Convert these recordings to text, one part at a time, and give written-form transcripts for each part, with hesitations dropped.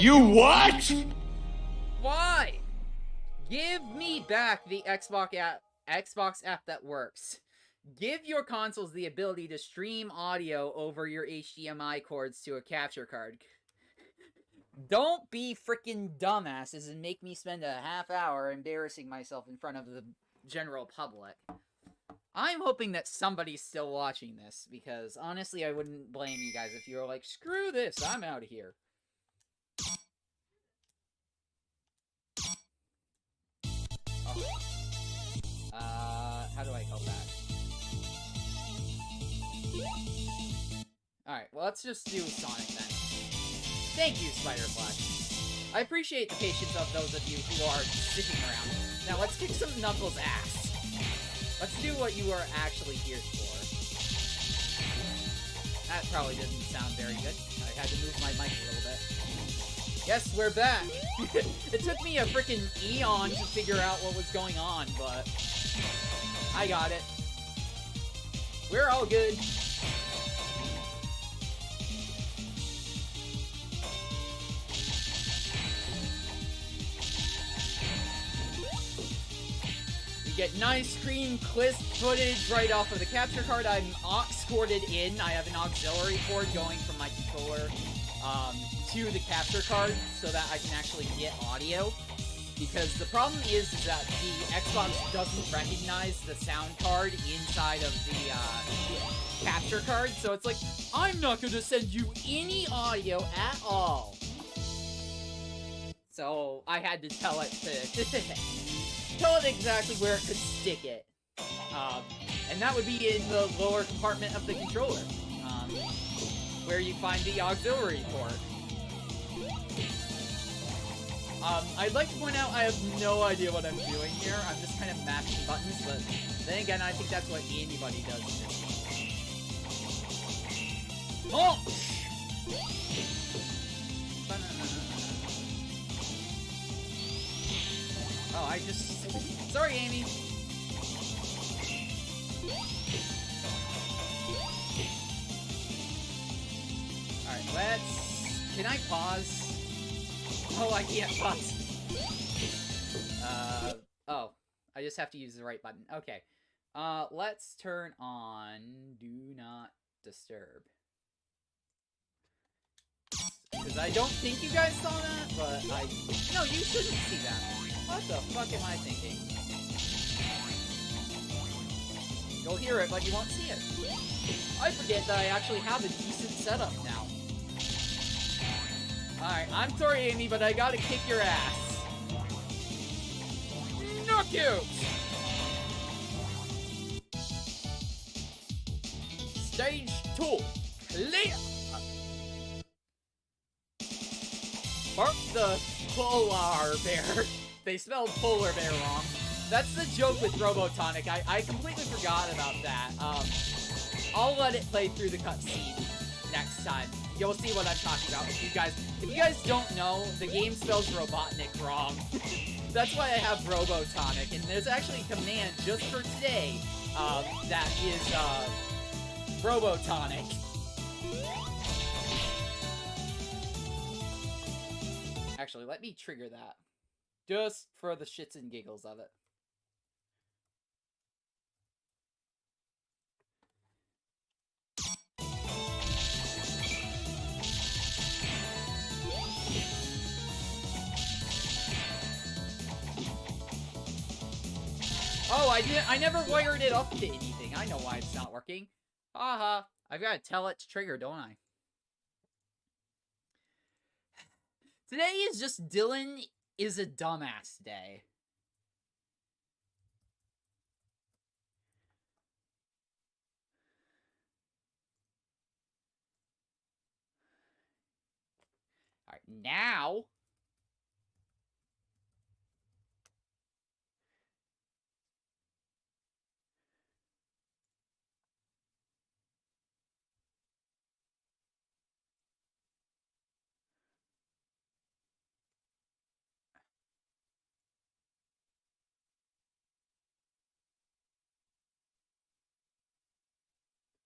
You what? Why? Give me back the Xbox app that works. Give your consoles the ability to stream audio over your HDMI cords to a capture card. Don't be freaking dumbasses and make me spend a half hour embarrassing myself in front of the general public. I'm hoping that somebody's still watching this, because honestly, I wouldn't blame you guys if you were like, screw this, I'm out of here. Oh. How do I go back? Alright, well, let's just do Sonic then. Thank you, Spider-Flash. I appreciate the patience of those of you who are sticking around. Now, let's kick some Knuckles' ass. Let's do what you are actually here for. That probably didn't sound very good. I had to move my mic a little bit. Yes, we're back! It took me a freaking eon to figure out what was going on, but I got it. We're all good. We get nice, clean, crisp footage right off of the capture card. I'm aux corded in. I have an auxiliary cord going from my controller to the capture card so that I can actually get audio. Because the problem is that the Xbox doesn't recognize the sound card inside of the capture card. So it's like, I'm not going to send you any audio at all. So I had to tell it to tell it exactly where it could stick it. And that would be in the lower compartment of the controller, where you find the auxiliary port. I'd like to point out I have no idea what I'm doing here. I'm just kind of mashing buttons, but then again, I think that's what anybody does in this game. Oh! Oh, I just... Sorry, Amy. Alright, let's... Can I pause? Oh, I can't pause. Oh. I just have to use the right button. Okay. Let's turn on Do Not Disturb. Because I don't think you guys saw that, but No, you shouldn't see that. What the fuck am I thinking? You'll hear it, but you won't see it. I forget that I actually have a decent setup now. Alright, I'm sorry, Amy, but I gotta kick your ass. Knockout! Stage 2. Clear! Bark the polar bear. They spelled polar bear wrong. That's the joke with Robotonic. I completely forgot about that. I'll let it play through the cutscene next time. You'll see what I'm talking about. If you guys don't know, the game spells Robotnik wrong. That's why I have Robotonic, and there's actually a command just for today that is Robotonic. Actually, let me trigger that. Just for the shits and giggles of it. Oh, I never wired it up to anything. I know why it's not working. Haha. I've got to tell it to trigger, don't I? Today is just Dylan is a dumbass day. Alright, now...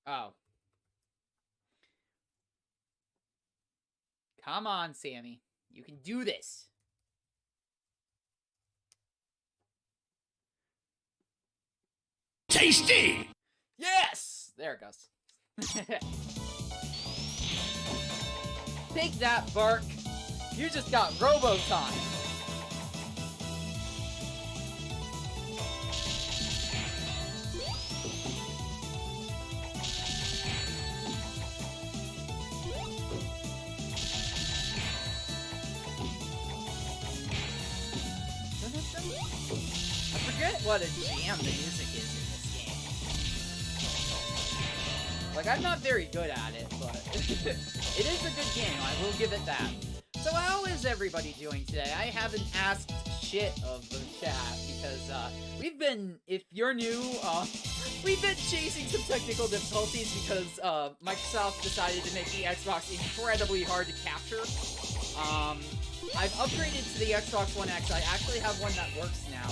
Oh. Come on, Sammy. You can do this. Tasty! Yes! There it goes. Take that, Bark. You just got Robotonic. I forget what a jam the music is in this game. Like, I'm not very good at it, but it is a good game, I will give it that. So how is everybody doing today? I haven't asked shit of the chat, because, we've been, if you're new, we've been chasing some technical difficulties because, Microsoft decided to make the Xbox incredibly hard to capture. I've upgraded to the Xbox One X. I actually have one that works now.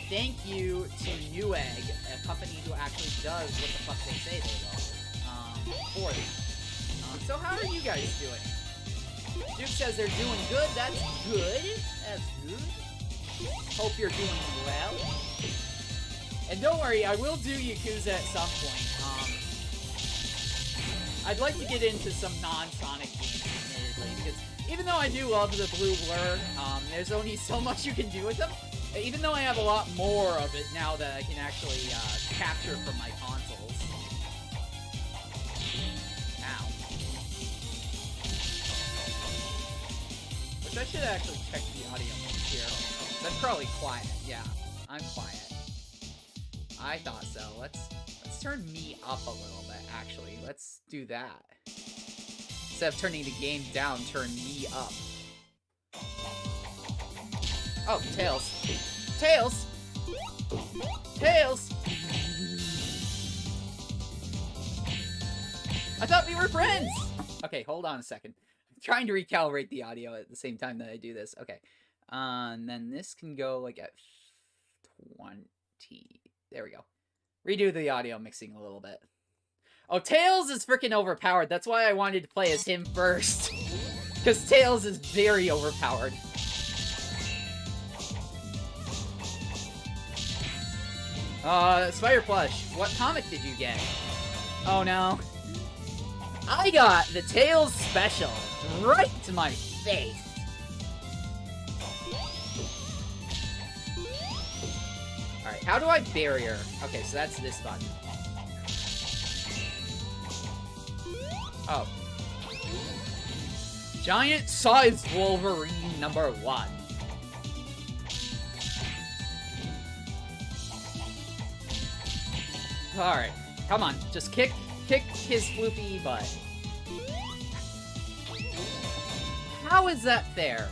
Thank you to Newegg, a company who actually does what the fuck they say they will, for them. So how are you guys doing? Duke says they're doing good. That's good. That's good. Hope you're doing well. And don't worry, I will do Yakuza at some point. I'd like to get into some non-Sonic games, admittedly, because even though I do love the Blue Blur, there's only so much you can do with them. Even though I have a lot more of it now that I can actually capture from my consoles. Ow. Which I should actually check the audio mix here. That's probably quiet. Yeah, I'm quiet. I thought so. Let's turn me up a little bit, actually. Let's do that. Instead of turning the game down, turn me up. Oh, Tails. Tails! Tails! I thought we were friends! Okay, hold on a second. I'm trying to recalibrate the audio at the same time that I do this. Okay. And then this can go like at 20. There we go. Redo the audio mixing a little bit. Oh, Tails is freaking overpowered. That's why I wanted to play as him first. Because Tails is very overpowered. Spider Plush, what comic did you get? Oh no. I got the Tails special right to my face. Alright, how do I barrier? Okay, so that's this button. Oh. Giant-sized Wolverine number 1. Alright, come on, just kick his floopy butt. How is that fair?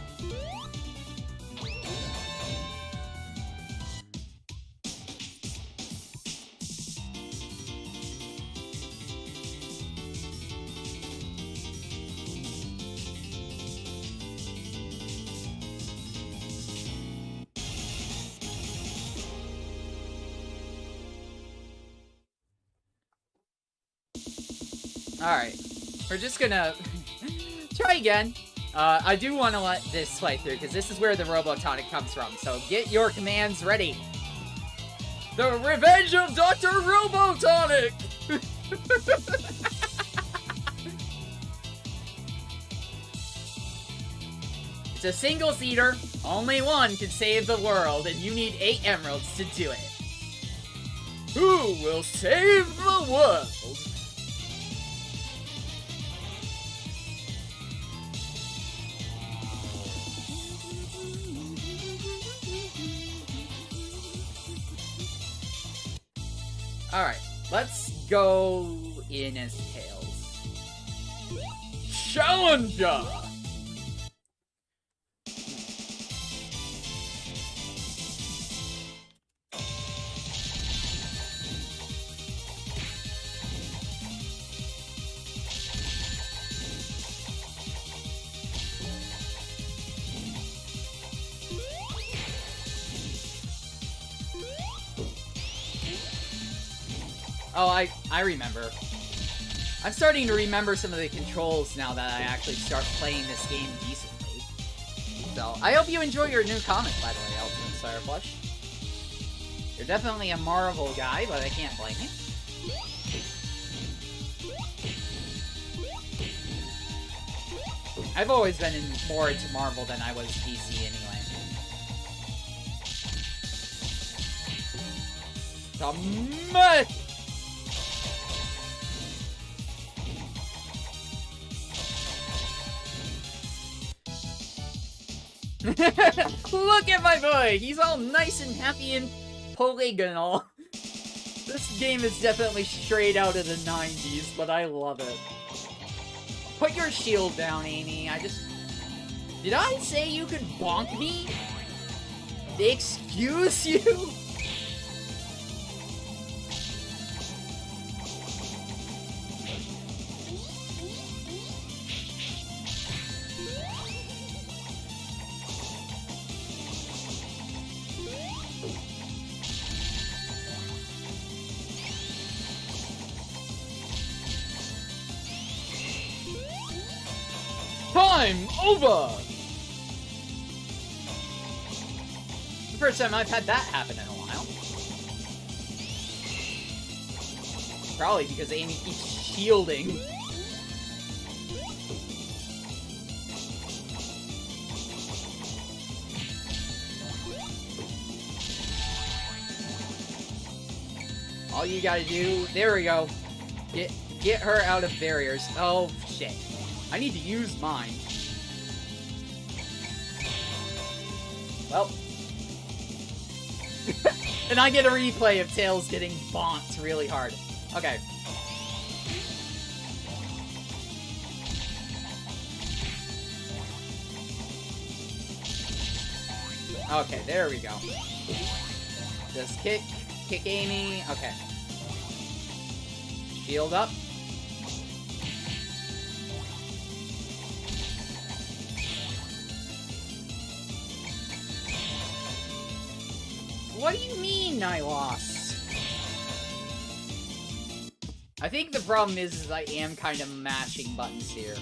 Alright, we're just gonna try again. I do want to let this play through, because this is where the Robotonic comes from, so get your commands ready. The Revenge of Dr. Robotonic! It's a single-seater, only one can save the world, and you need 8 emeralds to do it. Who will save the world? Alright, let's go in as Tails. Challenger! Oh, I remember. I'm starting to remember some of the controls now that I actually start playing this game decently. So, I hope you enjoy your new comic, by the way, Ultimate Sire Plush. You're definitely a Marvel guy, but I can't blame you. I've always been more into Marvel than I was DC anyway. The myth! Look at my boy! He's all nice and happy and polygonal. This game is definitely straight out of the 90s, but I love it. Put your shield down, Amy. Did I say you could bonk me? Excuse you? Time over! The first time I've had that happen in a while. Probably because Amy keeps shielding. All you gotta do, there we go. Get her out of barriers. Oh shit. I need to use mine. Well. And I get a replay of Tails getting bonked really hard. Okay. Okay, there we go. Just kick Amy. Okay. Shield up. What do you mean I lost? I think the problem is I am kind of mashing buttons here.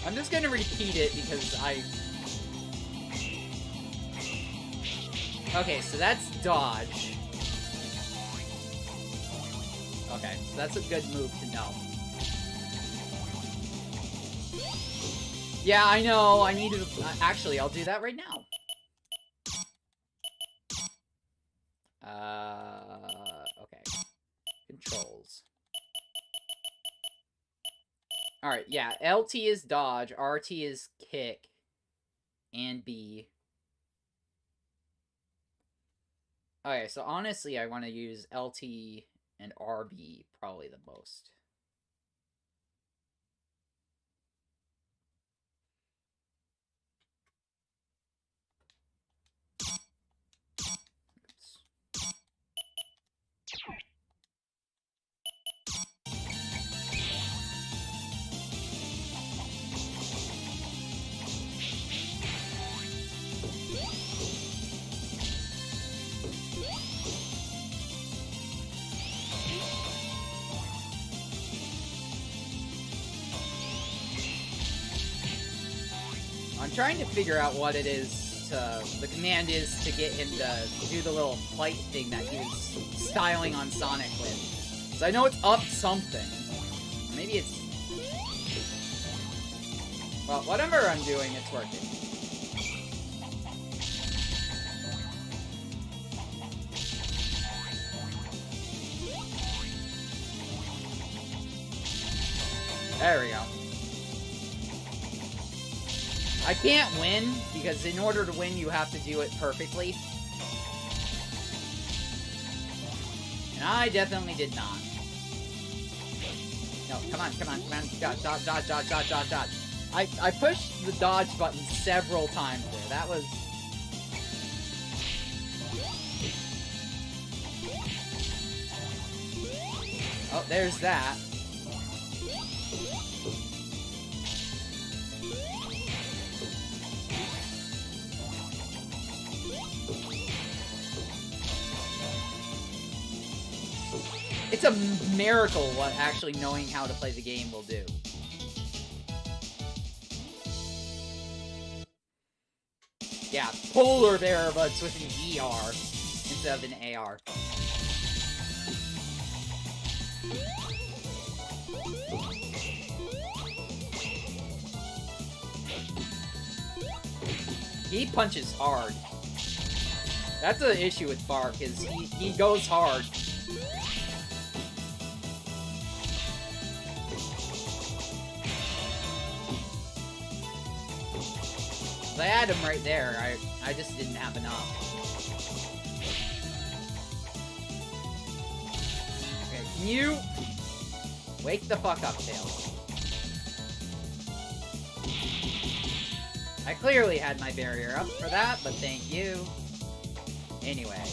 I'm just gonna repeat it because Okay, so that's dodge. Okay, so that's a good move to know. Yeah, I know, I need to... actually, I'll do that right now. Okay. Controls. Alright, yeah, LT is dodge, RT is kick, and B. Okay, so honestly, I want to use LT and RB probably the most. I'm trying to figure out what it is the command is to get him to do the little flight thing that he was styling on Sonic with. So I know it's up something. Maybe it's... well, whatever I'm doing, it's working. There we go. I can't win, because in order to win, you have to do it perfectly. And I definitely did not. No, come on, come on, come on. Dodge, dodge, dodge, dodge, dodge, dodge, dodge. I pushed the dodge button several times there. That was... oh, there's that. It's a miracle what actually knowing how to play the game will do. Yeah, polar bear, but it's with an ER instead of an AR. He punches hard. That's the issue with Bark, is he goes hard. I had him right there. I just didn't have enough. Okay, can you wake the fuck up, Tails? I clearly had my barrier up for that, but thank you. Anyway.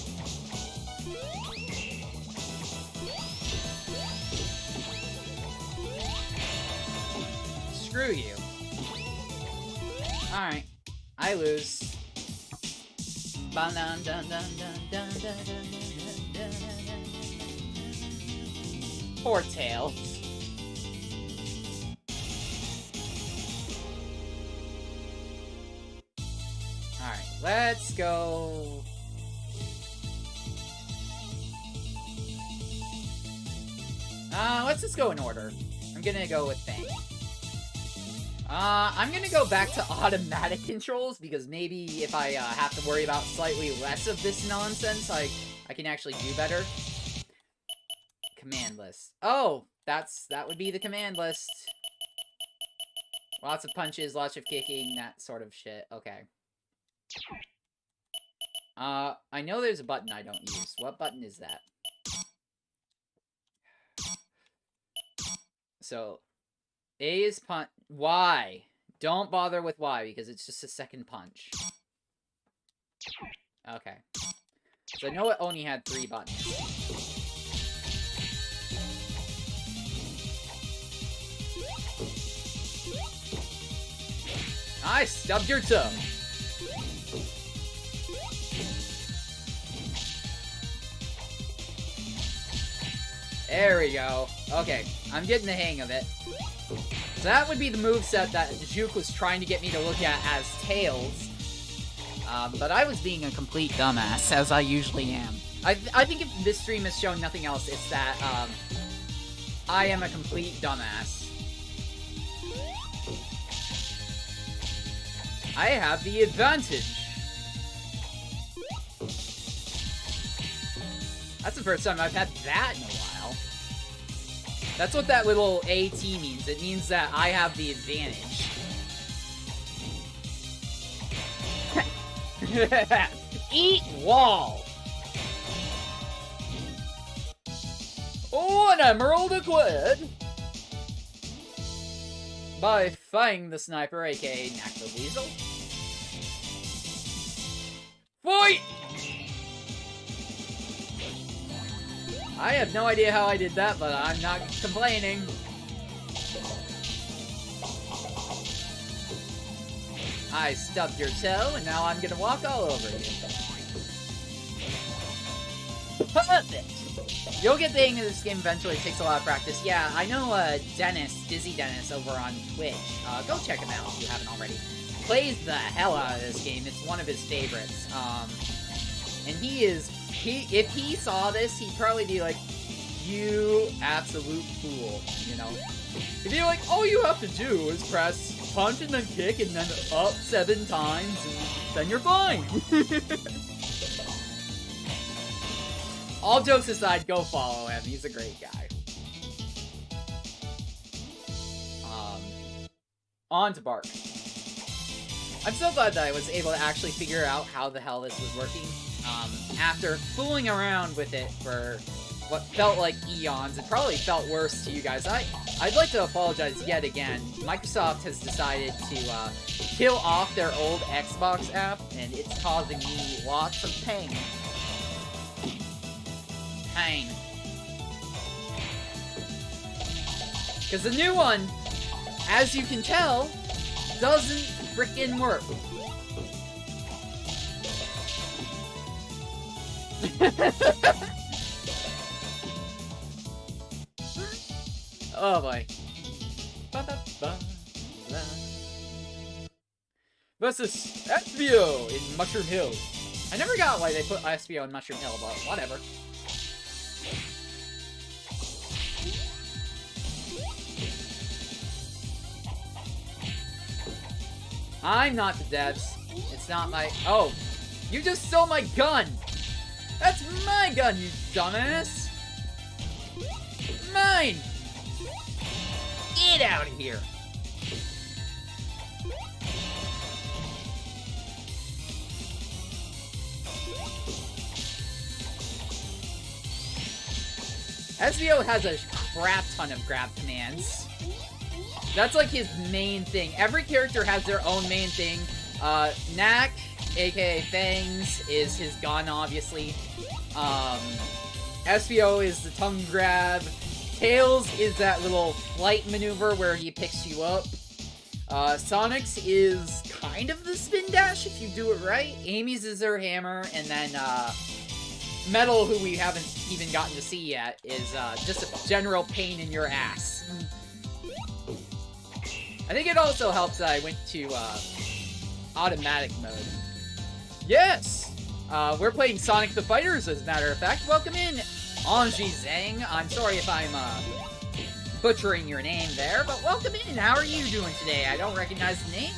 Screw you. Alright. I lose. Poor Tails. Alright, let's go. Let's just go in order. I'm gonna go with Fang. I'm gonna go back to automatic controls, because maybe if I have to worry about slightly less of this nonsense, I can actually do better. Command list. Oh, that would be the command list. Lots of punches, lots of kicking, that sort of shit. Okay. I know there's a button I don't use. What button is that? So, A is punch. Y. Don't bother with Y, because it's just a second punch. Okay. So I know it only had 3 buttons. I stubbed your toe. There we go. Okay, I'm getting the hang of it. So that would be the moveset that Juke was trying to get me to look at as Tails. But I was being a complete dumbass, as I usually am. I think if this stream has shown nothing else, it's that, I am a complete dumbass. I have the advantage. That's the first time I've had that in a while. That's what that little AT means. It means that I have the advantage. Eat wall! Oh, an emerald acquired! By Fang the Sniper, aka Knack the Weasel. Fight! I have no idea how I did that, but I'm not complaining. I stubbed your toe, and now I'm gonna walk all over you. Perfect! You'll get the hang of this game eventually. It takes a lot of practice. Yeah, I know Dennis, Dizzy Dennis, over on Twitch. Go check him out if you haven't already. Plays the hell out of this game. It's one of his favorites. And if he saw this, he'd probably be like, you absolute fool, you know? He'd be like, all you have to do is press punch and then kick and then up 7 times, and then you're fine. All jokes aside, go follow him. He's a great guy. On to Bark. I'm so glad that I was able to actually figure out how the hell this was working. After fooling around with it for what felt like eons, it probably felt worse to you guys. I'd like to apologize yet again. Microsoft has decided to kill off their old Xbox app, and it's causing me lots of pain. Because the new one, as you can tell, doesn't frickin' work. Oh boy. Ba-ba-ba-la. Versus SBO in Mushroom Hill. I never got why they put SBO in Mushroom Hill, but whatever. I'm not the devs. It's not my... Oh, you just stole my gun! That's my gun, you dumbass! Mine! Get out of here! SVO has a crap ton of grab commands. That's like his main thing. Every character has their own main thing. Knack, aka Fangs, is his gun, obviously. SVO is the tongue grab. Tails is that little flight maneuver where he picks you up. Sonic's is kind of the spin dash if you do it right. Amy's is her hammer, and then Metal, who we haven't even gotten to see yet, is just a general pain in your ass. I think it also helps that I went to automatic mode. Yes! We're playing Sonic the Fighters, as a matter of fact. Welcome in, Anji Zhang. I'm sorry if I'm butchering your name there, but welcome in. How are you doing today? I don't recognize the name.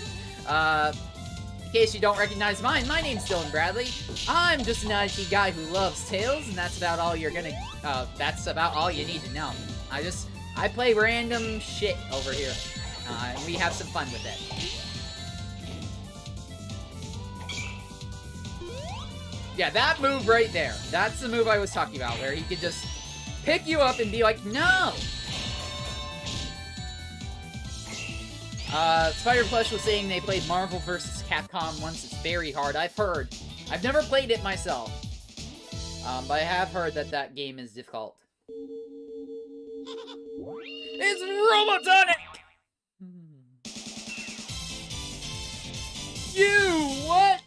In case you don't recognize mine, my name's Dylan Bradley. I'm just an IT guy who loves Tails, and that's about all you're gonna, that's about all you need to know. I play random shit over here, and we have some fun with it. Yeah, that move right there. That's the move I was talking about, where he could just pick you up and be like, no! Spider Plush was saying they played Marvel vs. Capcom once. It's very hard. I've heard. I've never played it myself. But I have heard that that game is difficult. It's Robotonic! You what?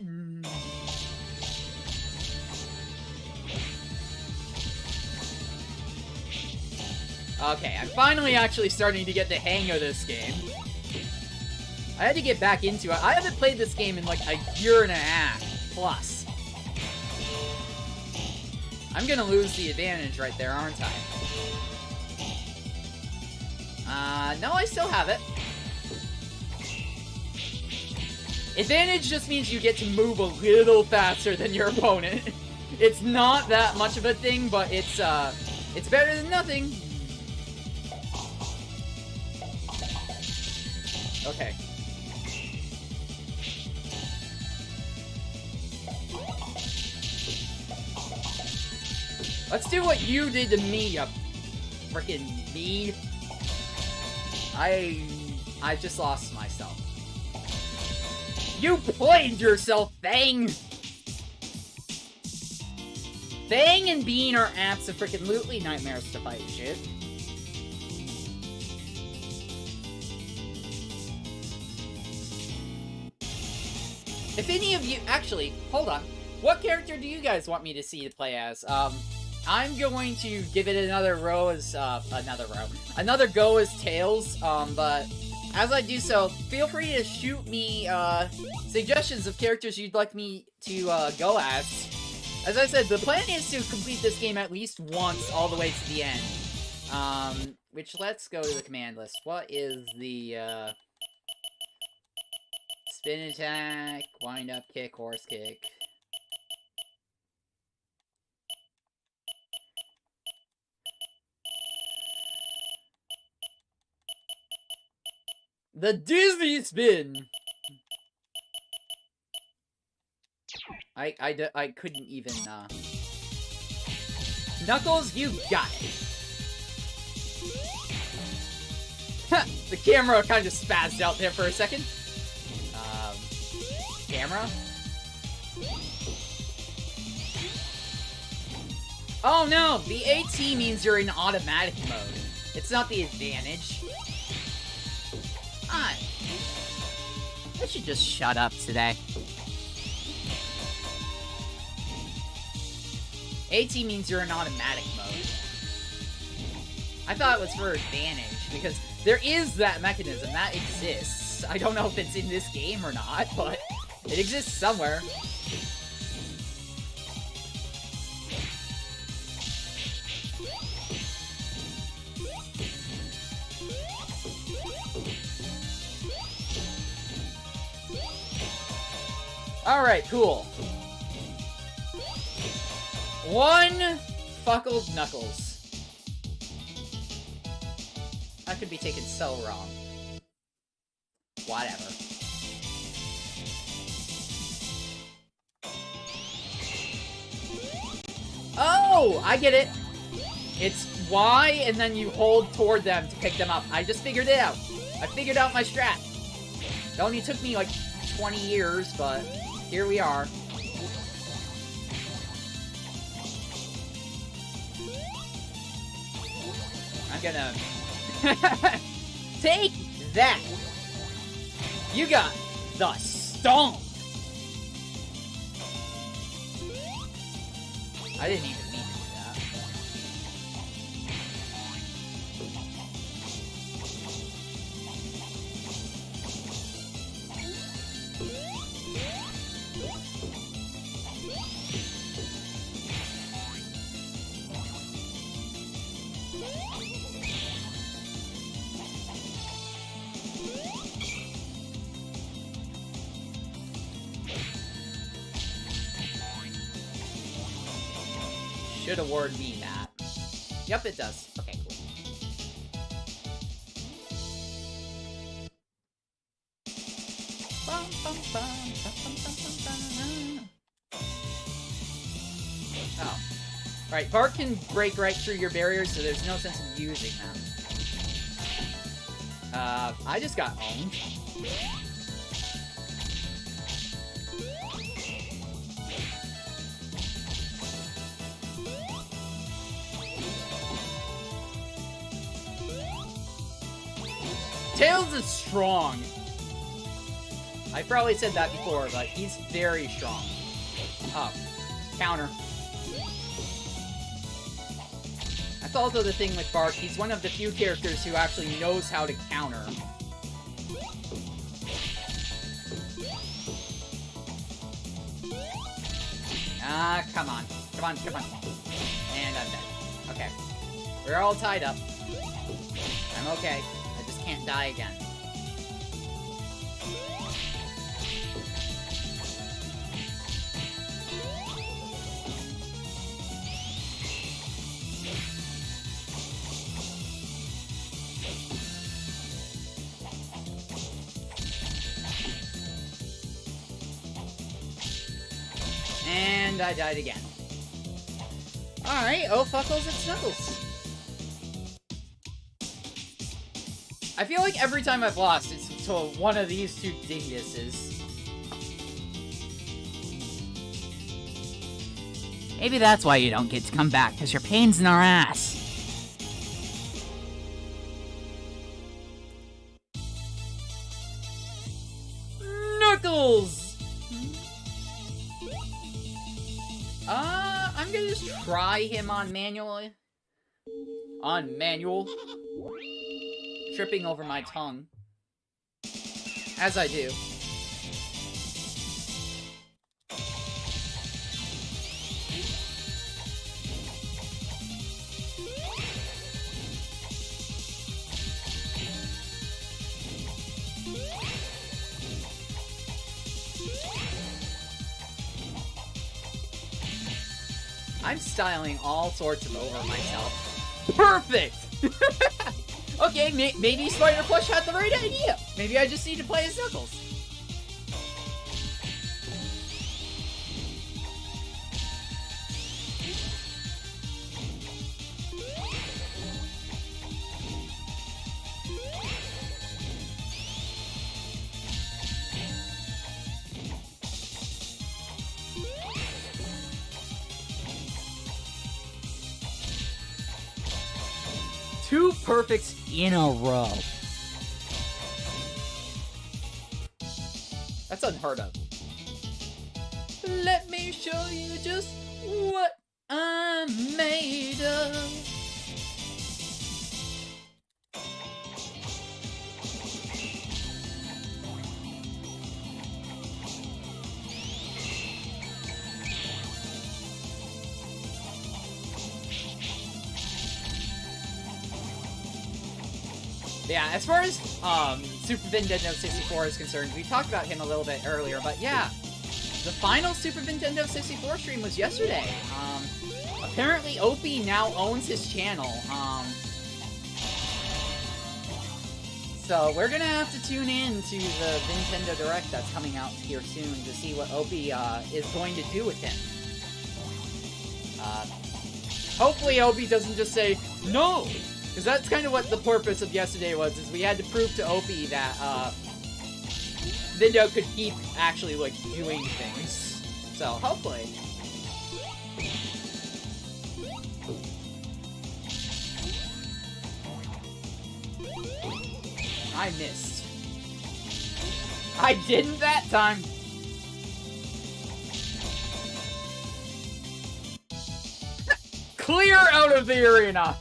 Okay, I'm finally actually starting to get the hang of this game. I had to get back into it. I haven't played this game in like a year and a half plus. I'm gonna lose the advantage right there, aren't I? No, I still have it. Advantage just means you get to move a little faster than your opponent. It's not that much of a thing, but it's better than nothing. Okay. Let's do what you did to me, you frickin' bee. I just lost myself. You played yourself, Fang! Fang and Bean are abso-frickin-lutely nightmares to fight, shit. If any of you... Actually, hold on. What character do you guys want me to see to play as? I'm going to give it another go as Tails, but as I do so, feel free to shoot me, suggestions of characters you'd like me to, go as. As I said, the plan is to complete this game at least once, all the way to the end. Which, let's go to the command list. What is the, spin attack, wind up kick, horse kick. The Disney spin! I couldn't even, Knuckles, you got it! The camera kind of spazzed out there for a second. Camera? Oh no! The AT means you're in automatic mode. It's not the advantage. I should just shut up today. AT means you're in automatic mode. I thought it was for advantage. because there is that mechanism that exists. I don't know if it's in this game or not, but it exists somewhere. Alright, cool. One fuckled Knuckles. That could be taken so wrong. Whatever. Oh! I get it! It's Y, and then you hold toward them to pick them up. I just figured it out. I figured out my strat. It only took me like 20 years, but here we are. I'm gonna... Take that! You got the stomp! I didn't even mean to do that. Should award me that. Yep, it does. Okay, cool. Oh. Alright, Bart can break right through your barriers, so there's no sense in using them. I just got owned. Tails is strong. I probably said that before, but he's very strong. Oh. Counter. That's also the thing with Bart. He's one of the few characters who actually knows how to counter. Ah, come on. Come on, come on. And I'm dead. Okay. We're all tied up. I'm okay. I just can't die again. And I died again. Alright, oh fuckles and snuggles. I feel like every time I've lost, it's to one of these two dinguses. Maybe that's why you don't get to come back, because your pain's in our ass. Knuckles! I'm gonna just try him on manual. On manual. Tripping over my tongue. As I do. I'm styling all sorts of over myself. Perfect! Okay, maybe Spider Plush had the right idea. Maybe I just need to play as Knuckles. Two perfects in a row. That's unheard of. Let me show you just what I'm made of. Yeah, as far as Super Nintendo 64 is concerned, we talked about him a little bit earlier, but yeah, the final Super Nintendo 64 stream was yesterday. Apparently Opie now owns his channel. So we're gonna have to tune in to the Nintendo Direct that's coming out here soon to see what Opie is going to do with him. Hopefully Opie doesn't just say, no! Because that's kind of what the purpose of yesterday was, is we had to prove to Opie that, Nintendo could keep actually, like, doing things. So, hopefully. I missed. I didn't that time! Clear out of the arena!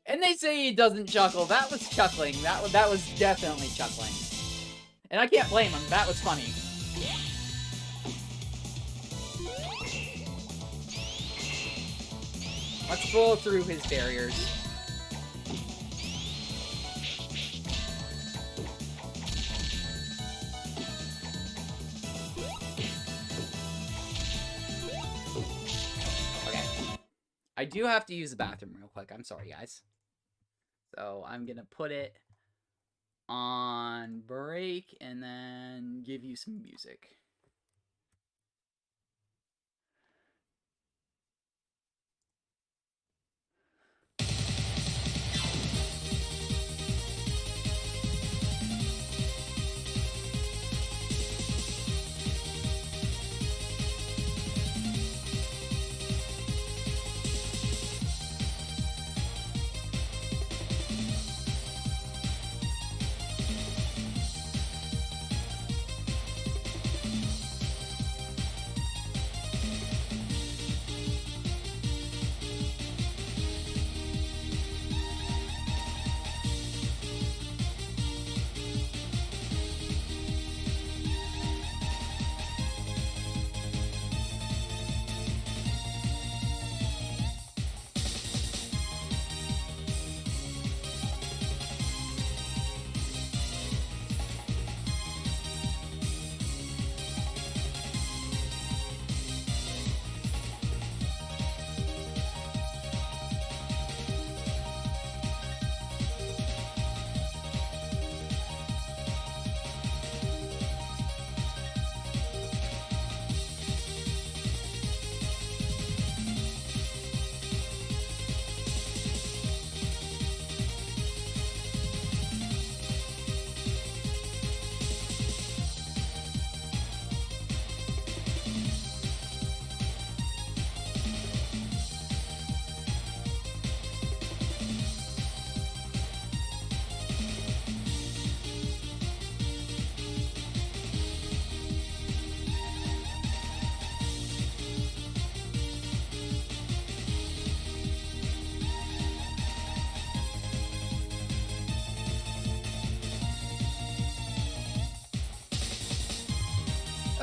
And they say he doesn't chuckle. That was chuckling. That was definitely chuckling. And I can't blame him. That was funny. Let's blow through his barriers. Okay. I do have to use the bathroom real quick. I'm sorry, guys. So I'm gonna put it on break and then give you some music.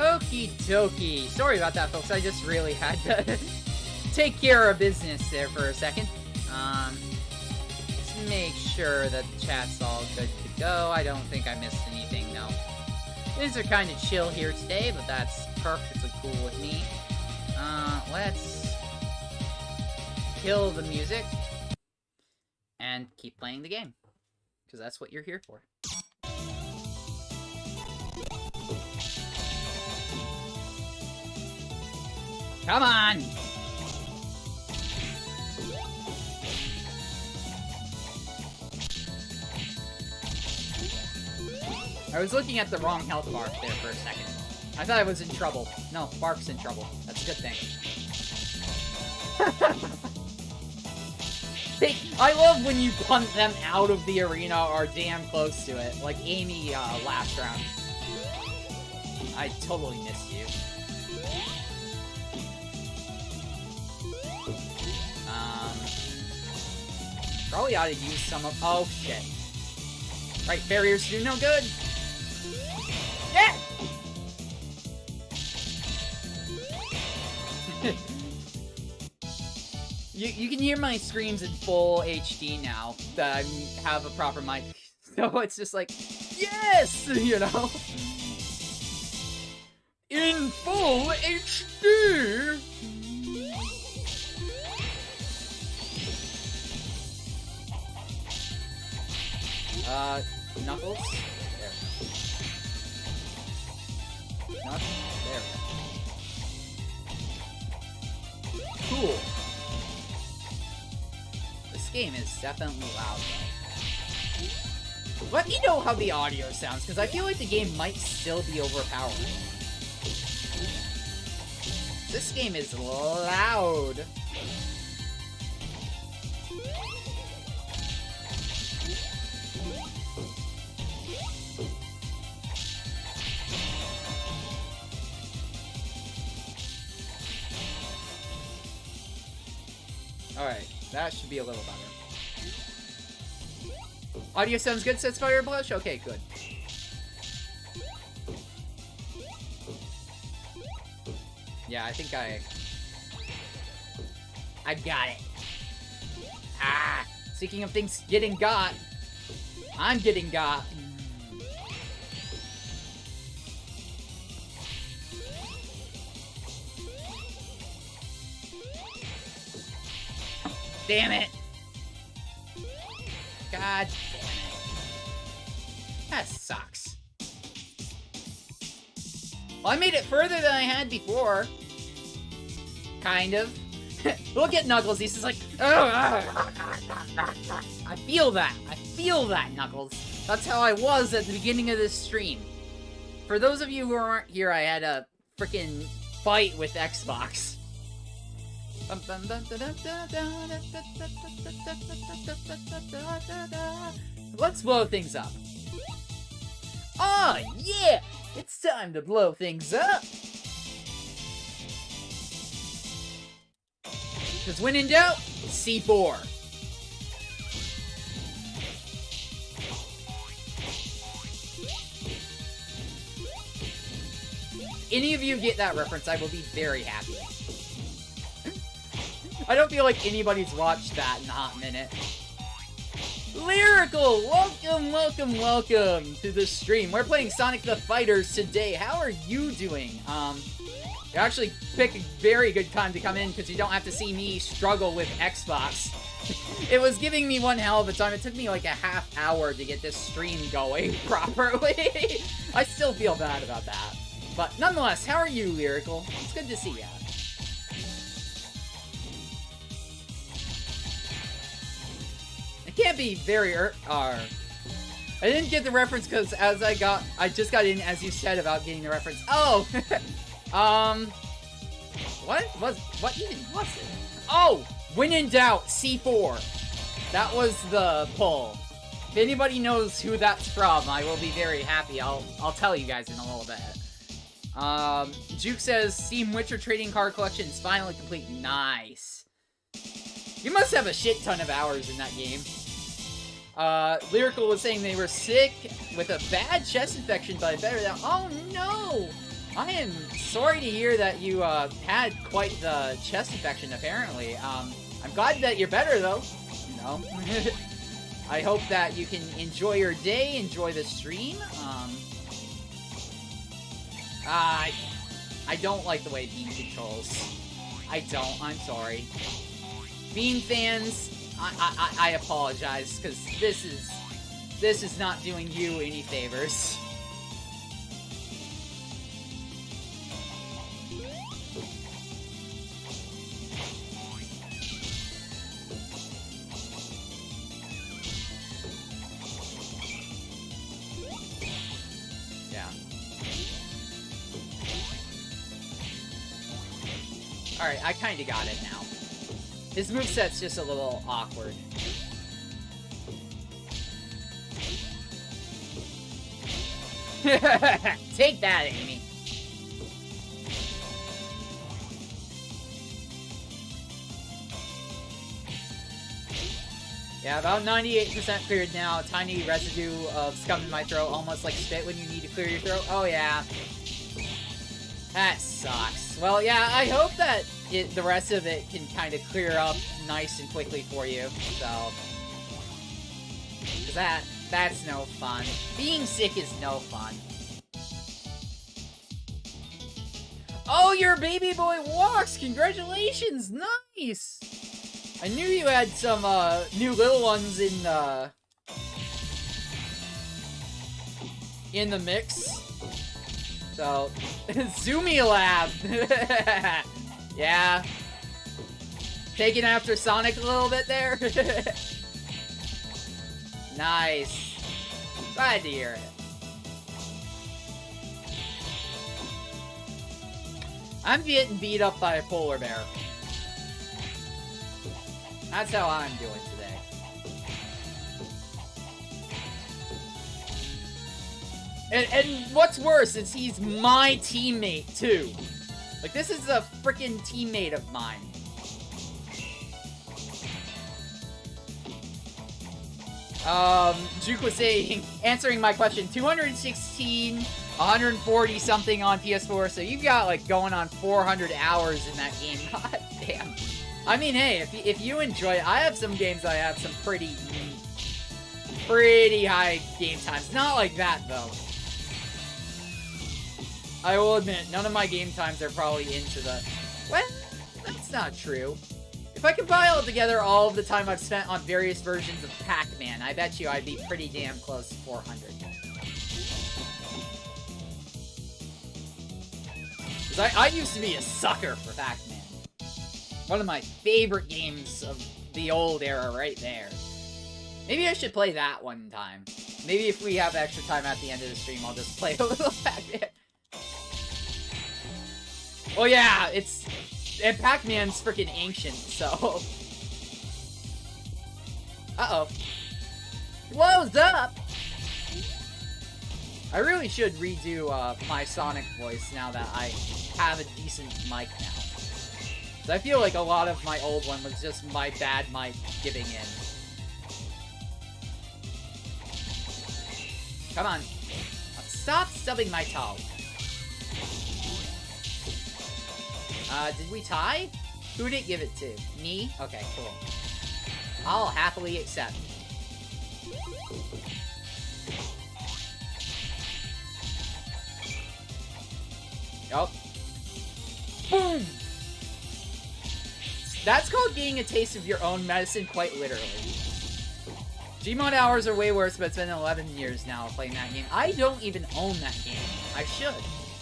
Okie dokie. Sorry about that, folks. I just really had to take care of business there for a second. Just make sure that the chat's all good to go. I don't think I missed anything, no. Things are kind of chill here today, but that's perfectly cool with me. Let's kill the music and keep playing the game, because that's what you're here for. Come on! I was looking at the wrong health bar there for a second. I thought I was in trouble. No, Bark's in trouble. That's a good thing. I love when you punt them out of the arena or damn close to it. Like Amy last round. I totally missed you. Probably ought to use some of... Oh, shit. Right, barriers do no good. Yeah! You can hear my screams in full HD now that I have a proper mic. So it's just like, yes! You know? In full HD! Knuckles? There. Knuckles? There. Cool. This game is definitely loud, though. Let me know how the audio sounds, because I feel like the game might still be overpowering. This game is loud. Alright, that should be a little better. Audio sounds good, says Fireblush? Okay, good. Yeah, I think I got it. Ah! Speaking of things getting got, I'm getting got. Damn it! God damn it. That sucks. Well, I made it further than I had before. Kind of. Look at Knuckles, he's just like... I feel that. I feel that, Knuckles. That's how I was at the beginning of this stream. For those of you who aren't here, I had a freaking fight with Xbox. Let's blow things up. Oh, yeah! It's time to blow things up! Because when in doubt, C4. Any of you get that reference, I will be very happy. I don't feel like anybody's watched that in a hot minute. Lyrical! Welcome, welcome, welcome to the stream. We're playing Sonic the Fighters today. How are you doing? You actually pick a very good time to come in because you don't have to see me struggle with Xbox. It was giving me one hell of a time. It took me like a half hour to get this stream going properly. I still feel bad about that. But nonetheless, how are you, Lyrical? It's good to see you. It can't be very I didn't get the reference because I just got in as you said about getting the reference. Oh! What even was it? Oh! When in doubt, C4. That was the pull. If anybody knows who that's from, I will be very happy. I'll tell you guys in a little bit. Juke says, Steam Witcher trading card collection is finally complete. Nice. You must have a shit ton of hours in that game. Lyrical was saying they were sick with a bad chest infection, but better than... Oh no! I am sorry to hear that you, had quite the chest infection, apparently. I'm glad that you're better, though. You know? I hope that you can enjoy your day, enjoy the stream. I don't like the way Bean controls. I don't. I'm sorry. Bean fans, I apologize, because this is not doing you any favors. Alright, I kinda got it now. His moveset's just a little awkward. Take that, Amy. Yeah, about 98% cleared now. Tiny residue of scum in my throat, almost like spit when you need to clear your throat. Oh yeah. That sucks. Well, yeah, I hope that the rest of it can kind of clear up nice and quickly for you, so... Cause that's no fun. Being sick is no fun. Oh, your baby boy walks! Congratulations! Nice! I knew you had some, new little ones in the mix. So, Zoomy Lab! Yeah. Taking after Sonic a little bit there? Nice. Glad to hear it. I'm getting beat up by a polar bear. That's how I'm doing today. And what's worse is he's my teammate, too. Like, this is a freaking teammate of mine. Juke was saying, answering my question, 216, 140 something on PS4, so you've got, like, going on 400 hours in that game. God damn. I mean, hey, if you enjoy it, I have some games I have some pretty high game times. Not like that, though. I will admit, none of my game times are probably into the... Well, that's not true. If I compile together all of the time I've spent on various versions of Pac-Man, I bet you I'd be pretty damn close to 400. Because I used to be a sucker for Pac-Man. One of my favorite games of the old era right there. Maybe I should play that one time. Maybe if we have extra time at the end of the stream, I'll just play a little Pac-Man. Oh yeah, and Pac-Man's freaking ancient, so... Uh-oh. Blows up! I really should redo my Sonic voice now that I have a decent mic now. So I feel like a lot of my old one was just my bad mic giving in. Come on. Stop stubbing my toe. Did we tie? Who did it give it to? Me? Okay, cool. I'll happily accept. Oh. Boom! That's called getting a taste of your own medicine, quite literally. Gmod hours are way worse, but it's been 11 years now playing that game. I don't even own that game. I should.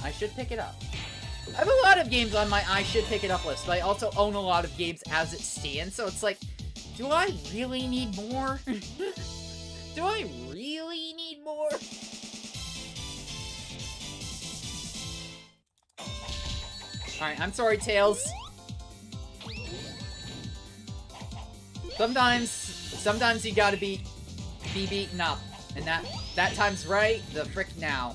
I should pick it up. I have a lot of games on my I should pick it up list, but I also own a lot of games as it stands, so it's like, do I really need more? Do I really need more? Alright, I'm sorry, Tails. Sometimes you gotta be beaten up. And that time's right the frick now.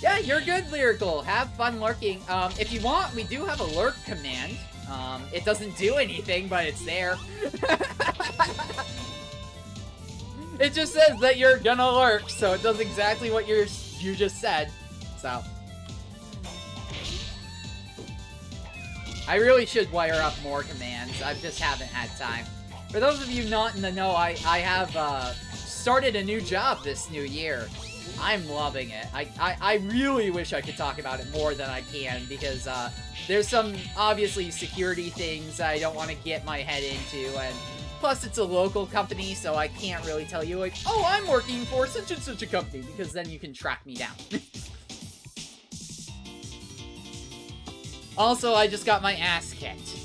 Yeah, you're good, Lyrical. Have fun lurking. If you want, we do have a lurk command. It doesn't do anything, but it's there. It just says that you're gonna lurk, so it does exactly what you just said. So. I really should wire up more commands. I just haven't had time. For those of you not in the know, I have started a new job this new year. I'm loving it. I really wish I could talk about it more than I can, because there's some, obviously, security things I don't want to get my head into, and plus it's a local company, so I can't really tell you, like, oh, I'm working for such and such a company, because then you can track me down. Also, I just got my ass kicked.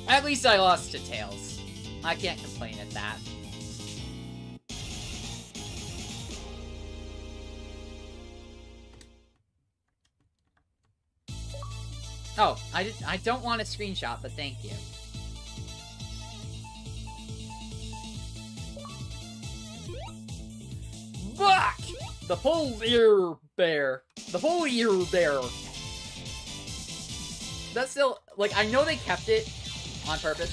At least I lost to Tails. I can't complain at that. Oh, I don't want a screenshot, but thank you. Fuck! The polar bear. The polar bear. That's still, like, I know they kept it on purpose.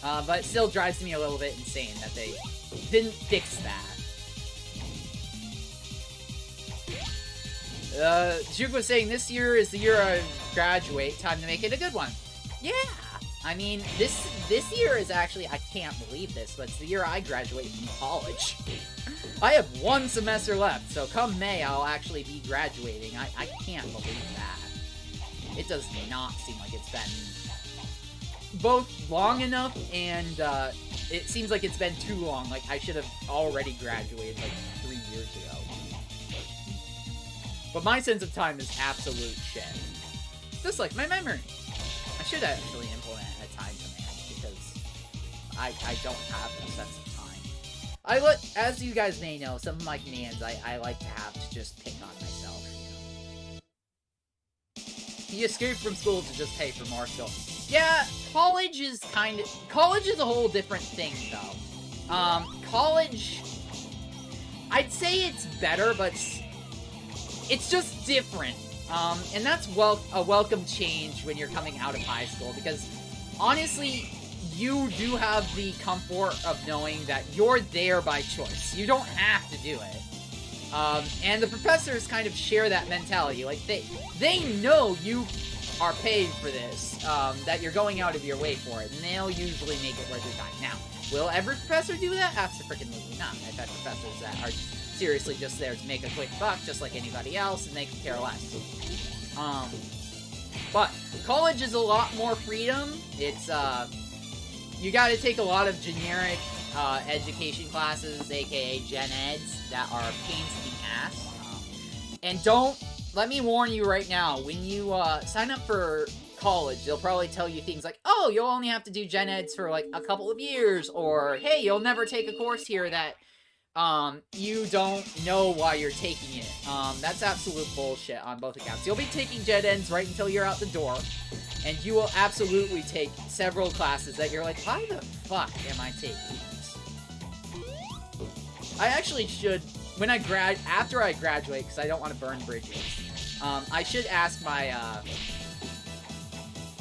But it still drives me a little bit insane that they didn't fix that. Juke was saying this year is the year I graduate. Time to make it a good one. Yeah. I mean, this year is actually, I can't believe this, but it's the year I graduate from college. I have 1 semester left, so come May, I'll actually be graduating. I can't believe that. It does not seem like it's been both long enough and, it seems like it's been too long. Like, I should have already graduated, like, 3 years ago. But my sense of time is absolute shit. Just like my memory. I should actually implement a time command, because I don't have a sense of time. As you guys may know, some of my commands I like to have to just pick on myself, you know. He escaped from school to just pay for more still. Yeah, college is a whole different thing, though. College, I'd say it's better, but it's just different. And that's a welcome change when you're coming out of high school, because honestly, you do have the comfort of knowing that you're there by choice. You don't have to do it. And the professors kind of share that mentality. Like, they know you are paid for this, that you're going out of your way for it, and they'll usually make it worth your time. Now, will every professor do that? Absolutely not. I've had professors that are seriously just there to make a quick buck, just like anybody else, and they could care less. But college is a lot more freedom. It's, you gotta take a lot of generic, education classes, aka gen eds, that are pains in the ass. And let me warn you right now, when you, sign up for college, they'll probably tell you things like, oh, you'll only have to do gen eds for, like, a couple of years, or, hey, you'll never take a course here that you don't know why you're taking it. That's absolute bullshit on both accounts. You'll be taking gen eds right until you're out the door, and you will absolutely take several classes that you're like, why the fuck am I taking this? I actually should, after I graduate, because I don't want to burn bridges, I should ask my,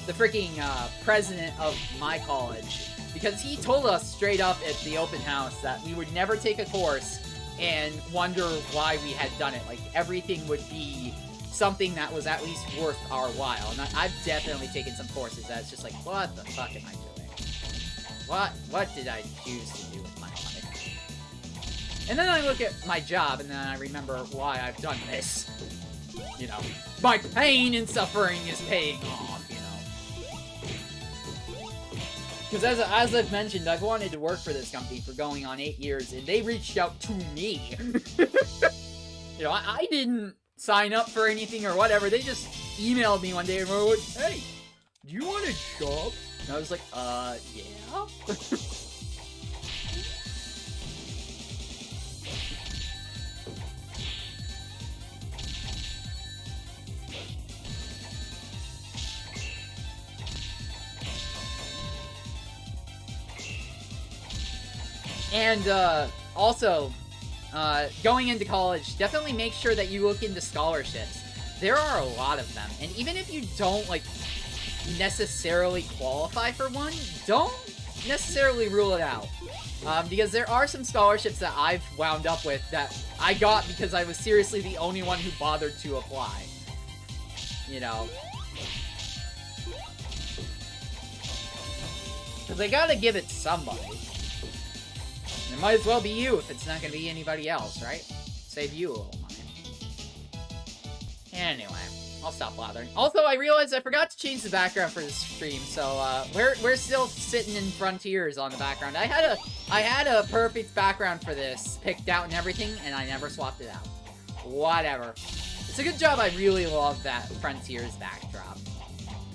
the freaking, president of my college, because he told us straight up at the open house that we would never take a course and wonder why we had done it. Like, everything would be something that was at least worth our while. And I've definitely taken some courses that's just like, what the fuck am I doing? What did I choose to do with my life? And then I look at my job, and then I remember why I've done this. You know, my pain and suffering is paying off, you know. Because as I've mentioned, I've wanted to work for this company for going on 8 years, and they reached out to me. You know, I didn't sign up for anything or whatever. They just emailed me one day and were like, hey, do you want a job? And I was like, yeah. And, also, going into college, definitely make sure that you look into scholarships. There are a lot of them, and even if you don't, like, necessarily qualify for one, don't necessarily rule it out. Because there are some scholarships that I've wound up with that I got because I was seriously the only one who bothered to apply. You know? Because I gotta give it to somebody. It might as well be you if it's not going to be anybody else, right? Save you a little money. Anyway, I'll stop blathering. Also, I realized I forgot to change the background for this stream, so we're still sitting in Frontiers on the background. I had a perfect background for this picked out and everything, and I never swapped it out. Whatever. It's a good job. I really love that Frontiers backdrop.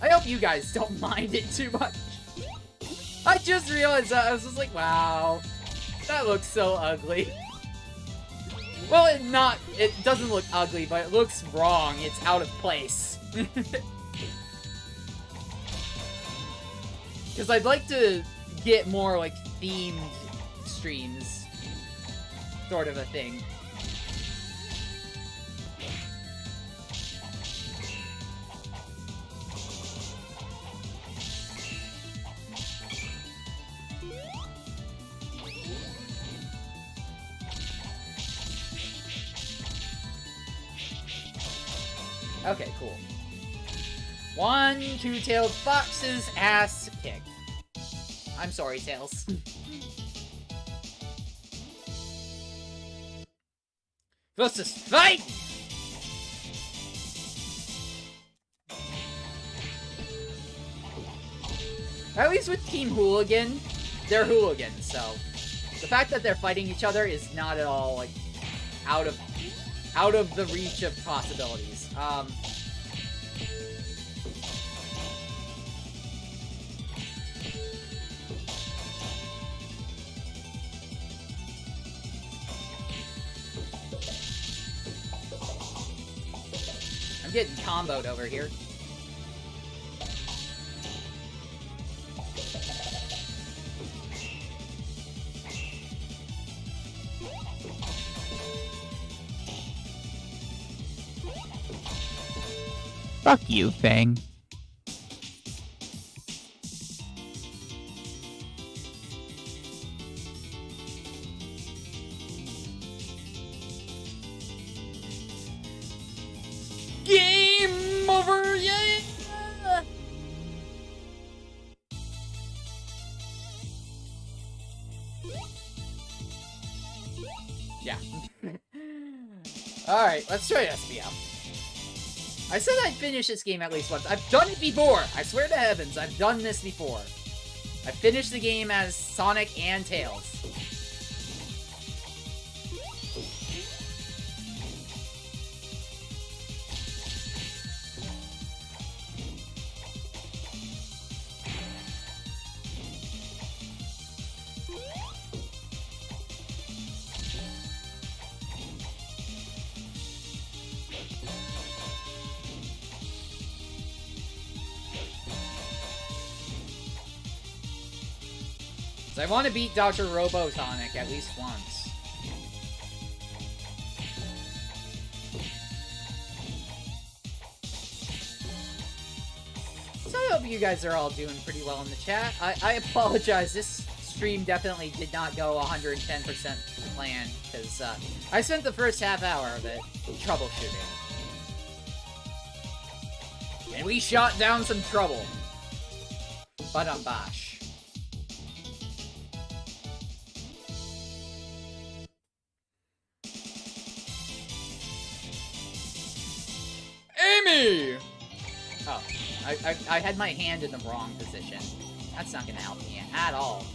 I hope you guys don't mind it too much. I just realized that. I was just like, wow. That looks so ugly. Well, it doesn't look ugly, but it looks wrong. It's out of place. Because I'd like to get more, like, themed streams. Sort of a thing. Okay, cool. 1 two-tailed fox's ass kick. I'm sorry, Tails. Versus fight! At least with Team Hooligan, they're hooligans, so the fact that they're fighting each other is not at all, like, out of the reach of possibilities. I'm getting comboed over here. Fuck you, Fang. Game over, yeah! Yeah. Alright, let's try SBL. I said I'd finish this game at least once. I've done it before! I swear to heavens, I've done this before. I finished the game as Sonic and Tails. I want to beat Dr. Robotonic at least once. So I hope you guys are all doing pretty well in the chat. I apologize, this stream definitely did not go 110% plan, because I spent the first half hour of it troubleshooting. And we shot down some trouble. Ba-dum-bash. Amy! Oh, I had my hand in the wrong position. That's not gonna help me at all.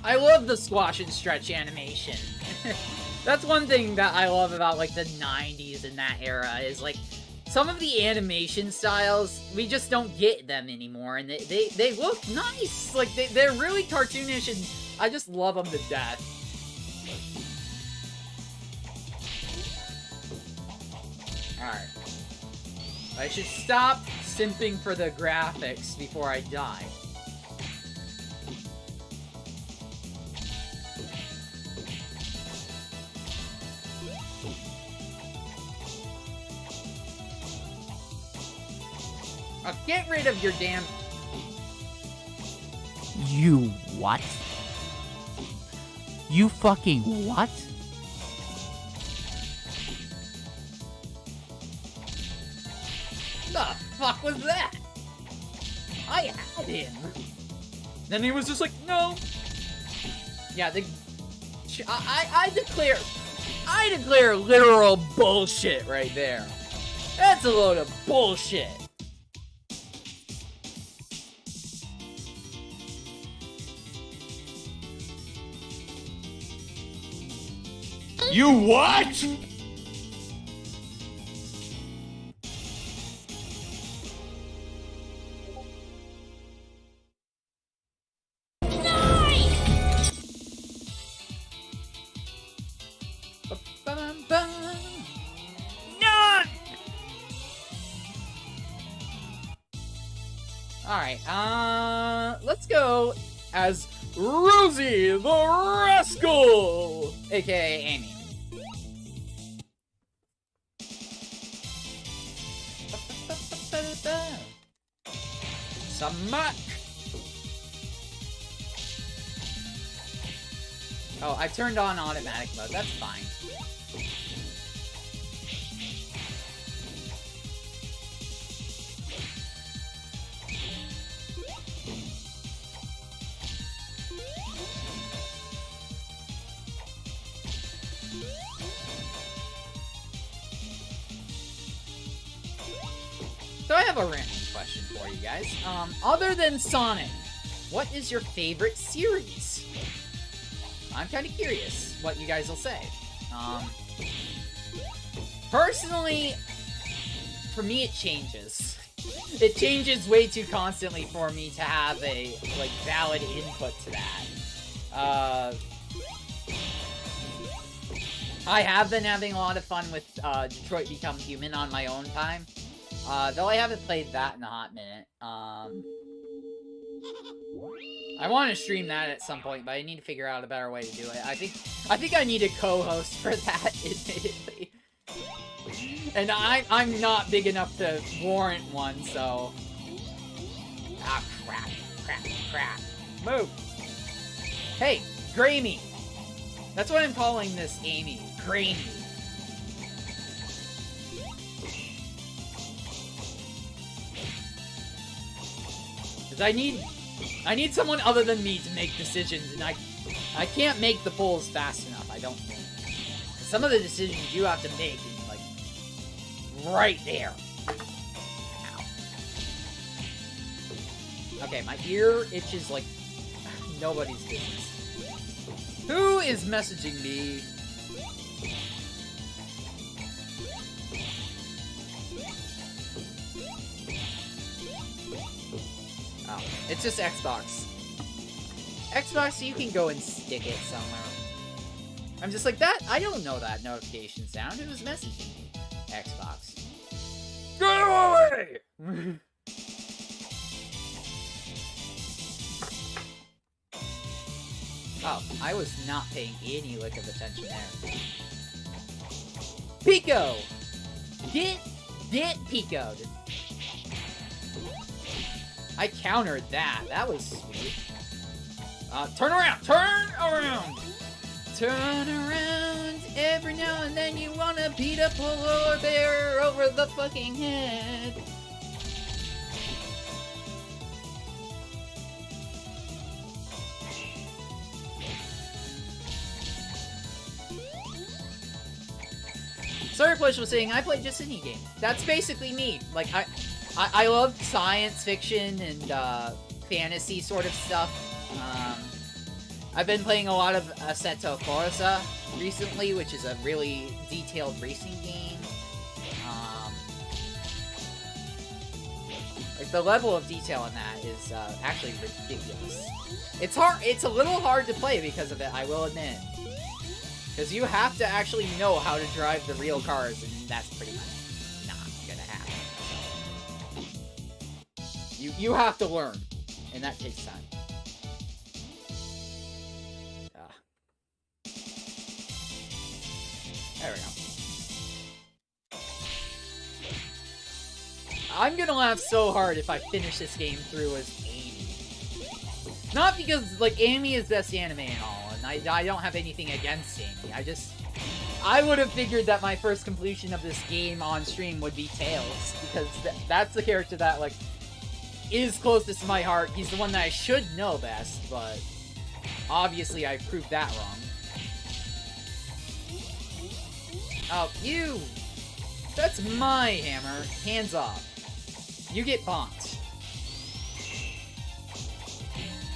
I love the squash and stretch animation. That's one thing that I love about, like, the 90s and that era, is, like, some of the animation styles, we just don't get them anymore, and they look nice! Like, they're really cartoonish, and I just love them to death. Alright. I should stop simping for the graphics before I die. Get rid of your damn... You what? You fucking what? The fuck was that? I had him. Then he was just like, no. Yeah, I declare literal bullshit right there. That's a load of bullshit. You what? Ba-bum-bum. None! Alright, let's go as Rosie the Rascal, aka Amy. Smack! Oh, I turned on automatic mode, that's fine. So I have a random question for you guys. Other than Sonic, what is your favorite series? I'm kind of curious what you guys will say. Personally, for me it changes. It changes way too constantly for me to have a, like, valid input to that. I have been having a lot of fun with Detroit Become Human on my own time. Though I haven't played that in a hot minute. I want to stream that at some point, but I need to figure out a better way to do it. I think I need a co-host for that, admittedly. And I'm not big enough to warrant one, so... Ah, crap. Move! Hey, Grammy! That's what I'm calling this Amy. Grammy. Because I need someone other than me to make decisions, and I can't make the polls fast enough, I don't think. Some of the decisions you have to make is, like, right there. Ow. Okay, my ear itches like nobody's business. Who is messaging me? Oh, it's just Xbox. Xbox, you can go and stick it somewhere. I'm just like, that? I don't know that notification sound. It was messaging me. Xbox. Go away! Oh, I was not paying any lick of attention there. Pico! Get Pico'd. I countered that. That was sweet. Turn around! Turn around! Turn around every now and then you wanna beat a polar bear over the fucking head. Sorryflesh was saying, I play just any game. That's basically me. Like, I love science fiction and fantasy sort of stuff. I've been playing a lot of Assetto Corsa recently, which is a really detailed racing game. Like, the level of detail in that is actually ridiculous. It's hard. It's a little hard to play because of it, I will admit. Because you have to actually know how to drive the real cars, and that's pretty much not gonna happen. You have to learn, and that takes time. There we go. I'm gonna laugh so hard if I finish this game through as Amy. Not because, like, Amy is best anime and all, and I don't have anything against Amy. I would have figured that my first completion of this game on stream would be Tails, because that's the character that, like, is closest to my heart. He's the one that I should know best, but obviously I proved that wrong. Oh, you! That's my hammer. Hands off. You get bonked.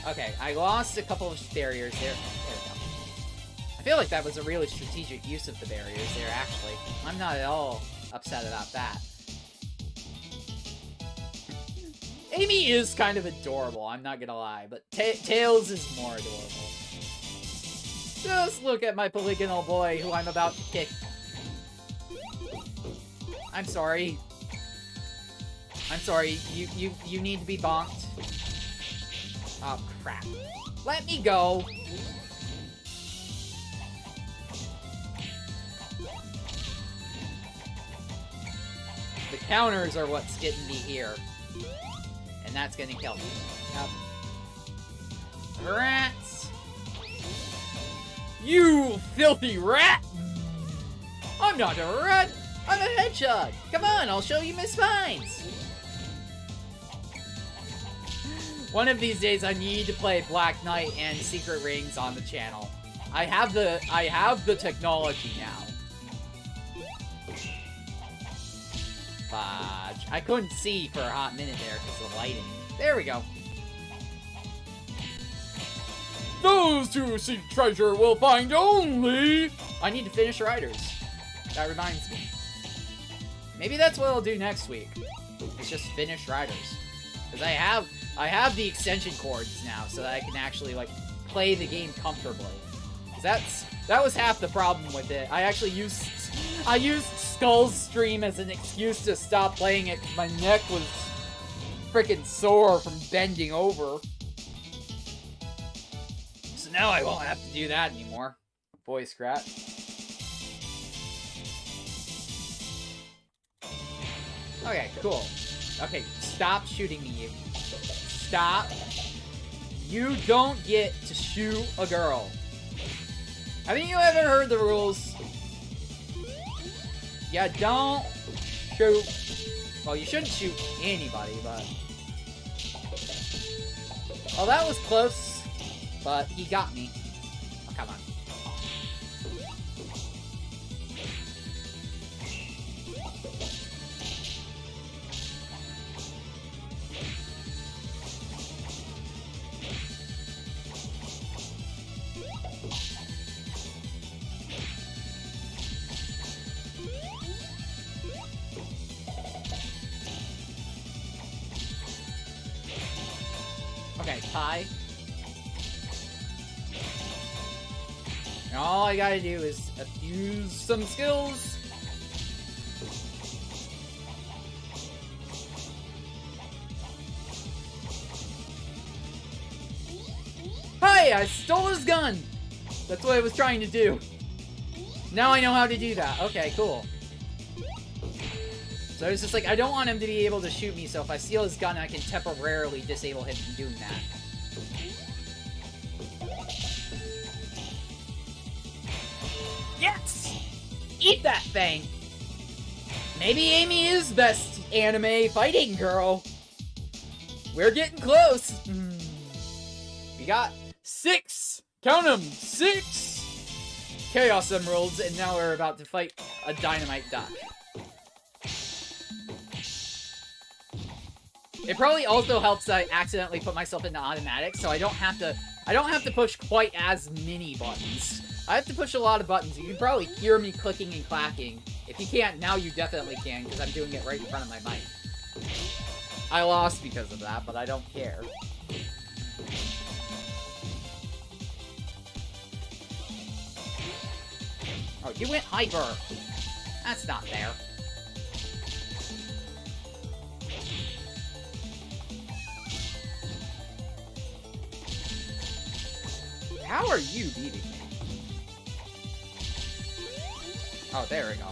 Okay, I lost a couple of barriers there. There we go. I feel like that was a really strategic use of the barriers there, actually. I'm not at all upset about that. Amy is kind of adorable, I'm not gonna lie, but Tails is more adorable. Just look at my polygonal boy who I'm about to kick. I'm sorry. I'm sorry, you need to be bonked. Oh, crap. Let me go! The counters are what's getting me here. And that's gonna kill me. Nope. Rats! You filthy rat! I'm not a rat! I'm a hedgehog! Come on, I'll show you my spines! One of these days I need to play Black Knight and Secret Rings on the channel. I have the technology now. Fudge. I couldn't see for a hot minute there because of the lighting. There we go. Those who seek treasure will find only... I need to finish Riders. That reminds me. Maybe that's what I'll do next week. It's just finish Riders. Because I have the extension cords now, so that I can actually, like, play the game comfortably. That was half the problem with it. I used Skull's stream as an excuse to stop playing it because my neck was freaking sore from bending over. So now I won't have to do that anymore. Voice crack. Okay, cool. Okay, stop shooting me, you. Stop. You don't get to shoot a girl. Haven't you ever heard the rules? Yeah, don't shoot. Well, you shouldn't shoot anybody, but... Oh, that was close. But he got me. Oh, come on. Okay, tie. And all I gotta do is use some skills. Hey, I stole his gun! That's what I was trying to do. Now I know how to do that. Okay, cool. So it's just like, I don't want him to be able to shoot me, so if I steal his gun, I can temporarily disable him from doing that. Yes! Eat that thing! Maybe Amy is best anime fighting girl. We're getting close. We got 6, count them, 6 Chaos Emeralds, and now we're about to fight a Dynamite Duck. It probably also helps that I accidentally put myself into automatic, so I don't have to push quite as many buttons. I have to push a lot of buttons. You can probably hear me clicking and clacking. If you can't, now you definitely can, because I'm doing it right in front of my mic. I lost because of that, but I don't care. Oh, you went hyper. That's not fair. How are you beating me? Oh, there we go.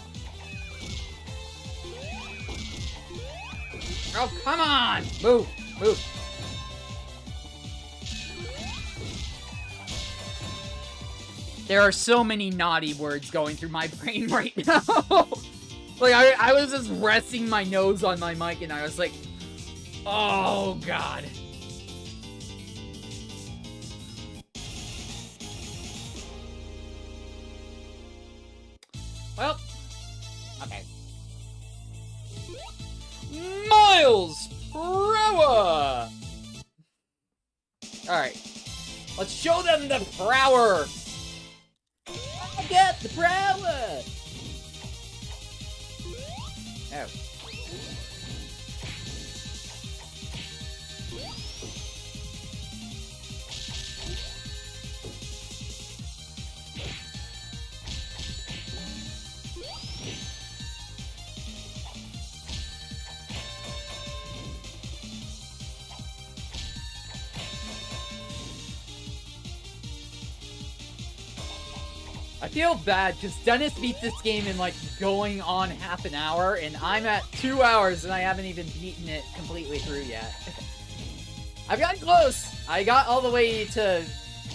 Oh, come on! Move! Move! There are so many naughty words going through my brain right now. Like, I was just resting my nose on my mic and I was like, oh, God. Well, okay. Miles Prower! Alright. Let's show them the power! prowler! Oh. I feel bad because Dennis beat this game in like going on half an hour, and I'm at 2 hours and I haven't even beaten it completely through yet. I've gotten close. I got all the way to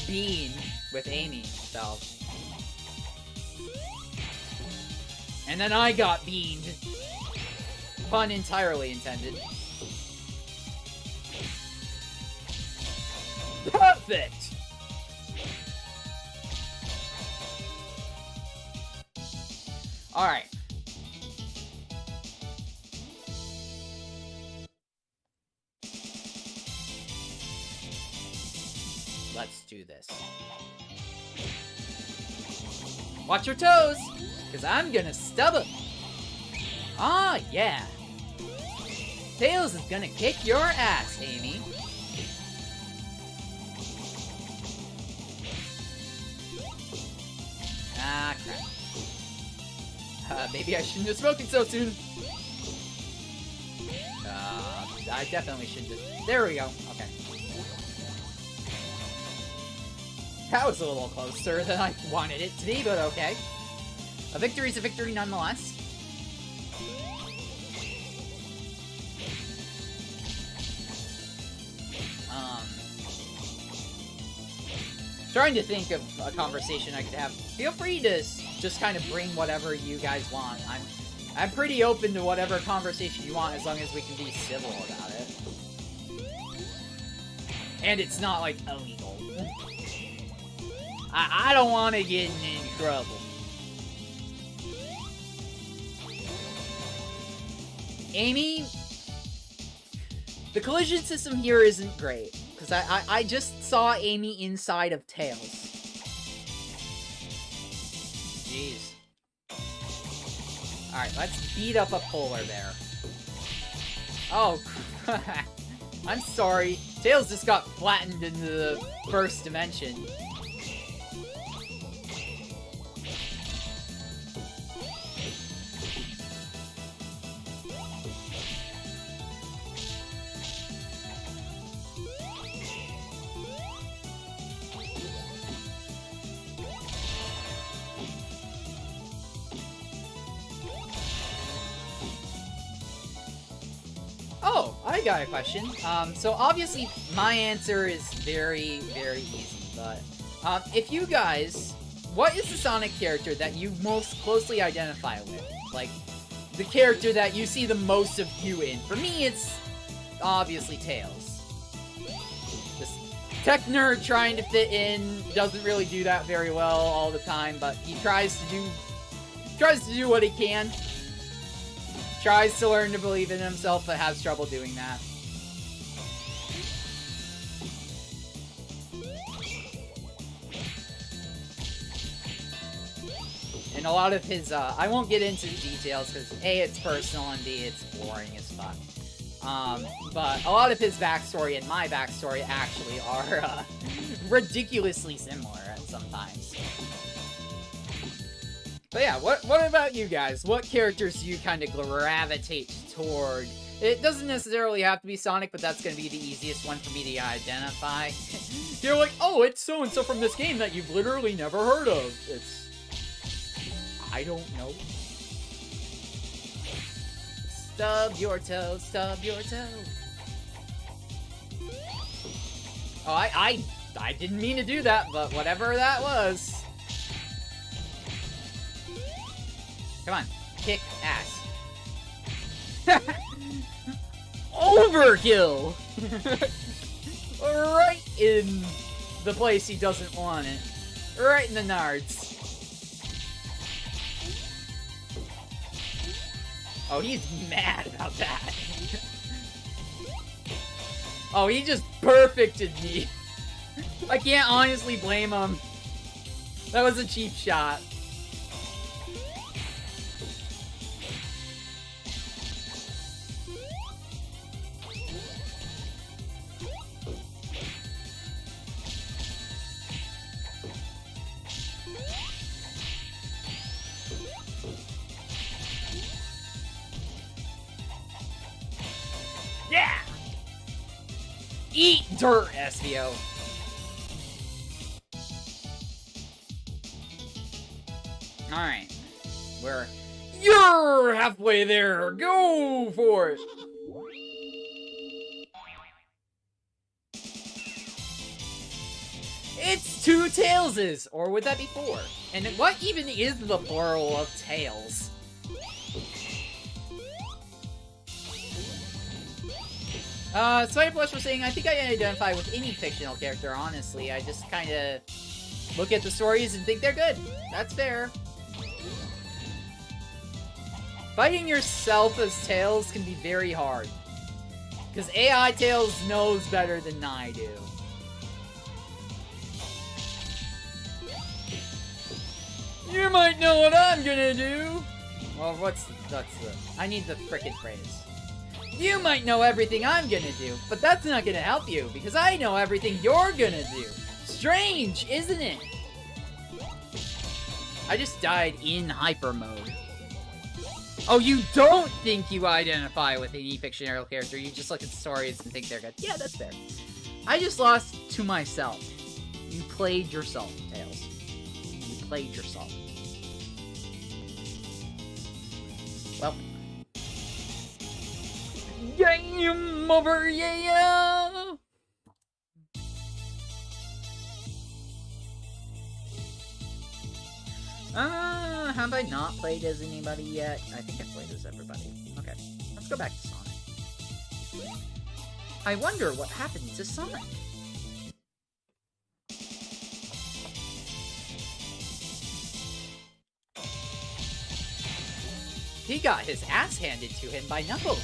Bean with Amy, so. And then I got beaned. Pun entirely intended. Perfect! Alright. Let's do this. Watch your toes, because I'm gonna stub it. Ah, yeah. Tails is gonna kick your ass, Amy. Ah, crap. Maybe I shouldn't have spoken so soon. I definitely should just... There we go. Okay. That was a little closer than I wanted it to be, but okay. A victory's a victory nonetheless. Trying to think of a conversation I could have. Feel free to just kind of bring whatever you guys want. I'm pretty open to whatever conversation you want as long as we can be civil about it. And it's not, like, illegal. I don't want to get in any trouble. Amy, the collision system here isn't great. Because I just saw Amy inside of Tails. Jeez. Alright, let's beat up a polar bear. Oh, crap. I'm sorry. Tails just got flattened into the first dimension. Oh, I got a question. So obviously my answer is very, very easy, but if you guys, what is the Sonic character that you most closely identify with? Like, the character that you see the most of you in? For me, it's obviously Tails. This tech nerd trying to fit in, doesn't really do that very well all the time, but he tries to do what he can. Tries to learn to believe in himself, but has trouble doing that. And a lot of his, I won't get into the details, because A, it's personal, and B, it's boring as fuck. But a lot of his backstory and my backstory actually are, ridiculously similar at sometimes. But yeah, what about you guys? What characters do you kind of gravitate toward? It doesn't necessarily have to be Sonic, but that's going to be the easiest one for me to identify. You're like, oh, it's so-and-so from this game that you've literally never heard of. It's... I don't know. Stub your toe, stub your toe. Oh, I didn't mean to do that, but whatever that was... Come on, kick ass. Overkill! Right in the place he doesn't want it. Right in the nards. Oh, he's mad about that. Oh, he just perfected me. I can't honestly blame him. That was a cheap shot. Yeah! Eat dirt, SVO. Alright. You're halfway there. Go for it. It's 2 Tailses, or would that be 4? And what even is the plural of tails? Spider Plush was saying, I think I identify with any fictional character, honestly. I just kinda look at the stories and think they're good. That's fair. Fighting yourself as Tails can be very hard. Because AI Tails knows better than I do. You might know what I'm gonna do! Well, that's the... I need the frickin' phrase. You might know everything I'm gonna do, but that's not gonna help you, because I know everything you're gonna do. Strange, isn't it? I just died in hyper mode. Oh, you don't think you identify with any fictional character, you just look at the stories and think they're good. Yeah, that's fair. I just lost to myself. You played yourself, Tails. You played yourself. Well. Game over, yeah! Have I not played as anybody yet? I think I've played as everybody. Okay, let's go back to Sonic. I wonder what happened to Sonic. He got his ass handed to him by Knuckles.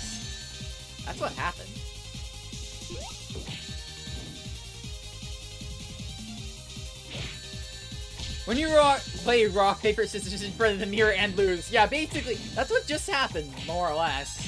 That's what happened. When you play rock, paper, scissors in front of the mirror and lose. Yeah, basically, that's what just happened, more or less.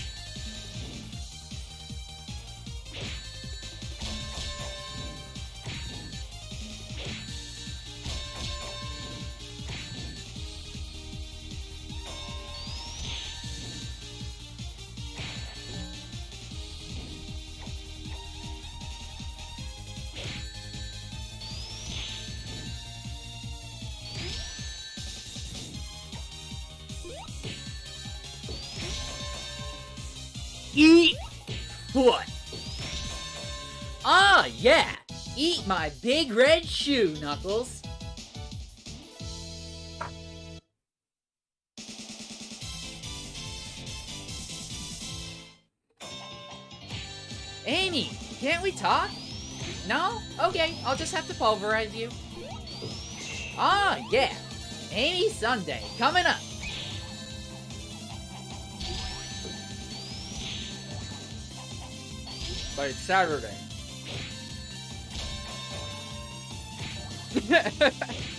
Eat foot. Ah, yeah. Eat my big red shoe, Knuckles. Amy, can't we talk? No? Okay, I'll just have to pulverize you. Ah, yeah. Amy Sunday, coming up. But it's Saturday.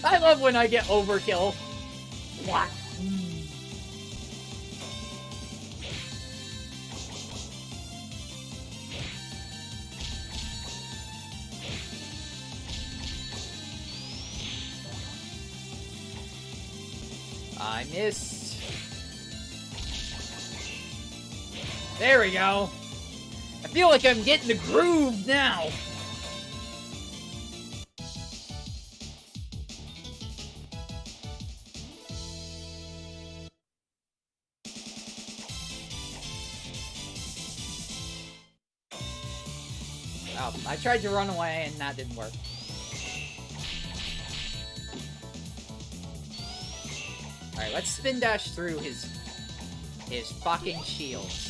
I love when I get overkill. What? I missed. There we go. I feel like I'm getting the groove now. Oh, I tried to run away and that didn't work. Alright, let's spin dash through his fucking shields.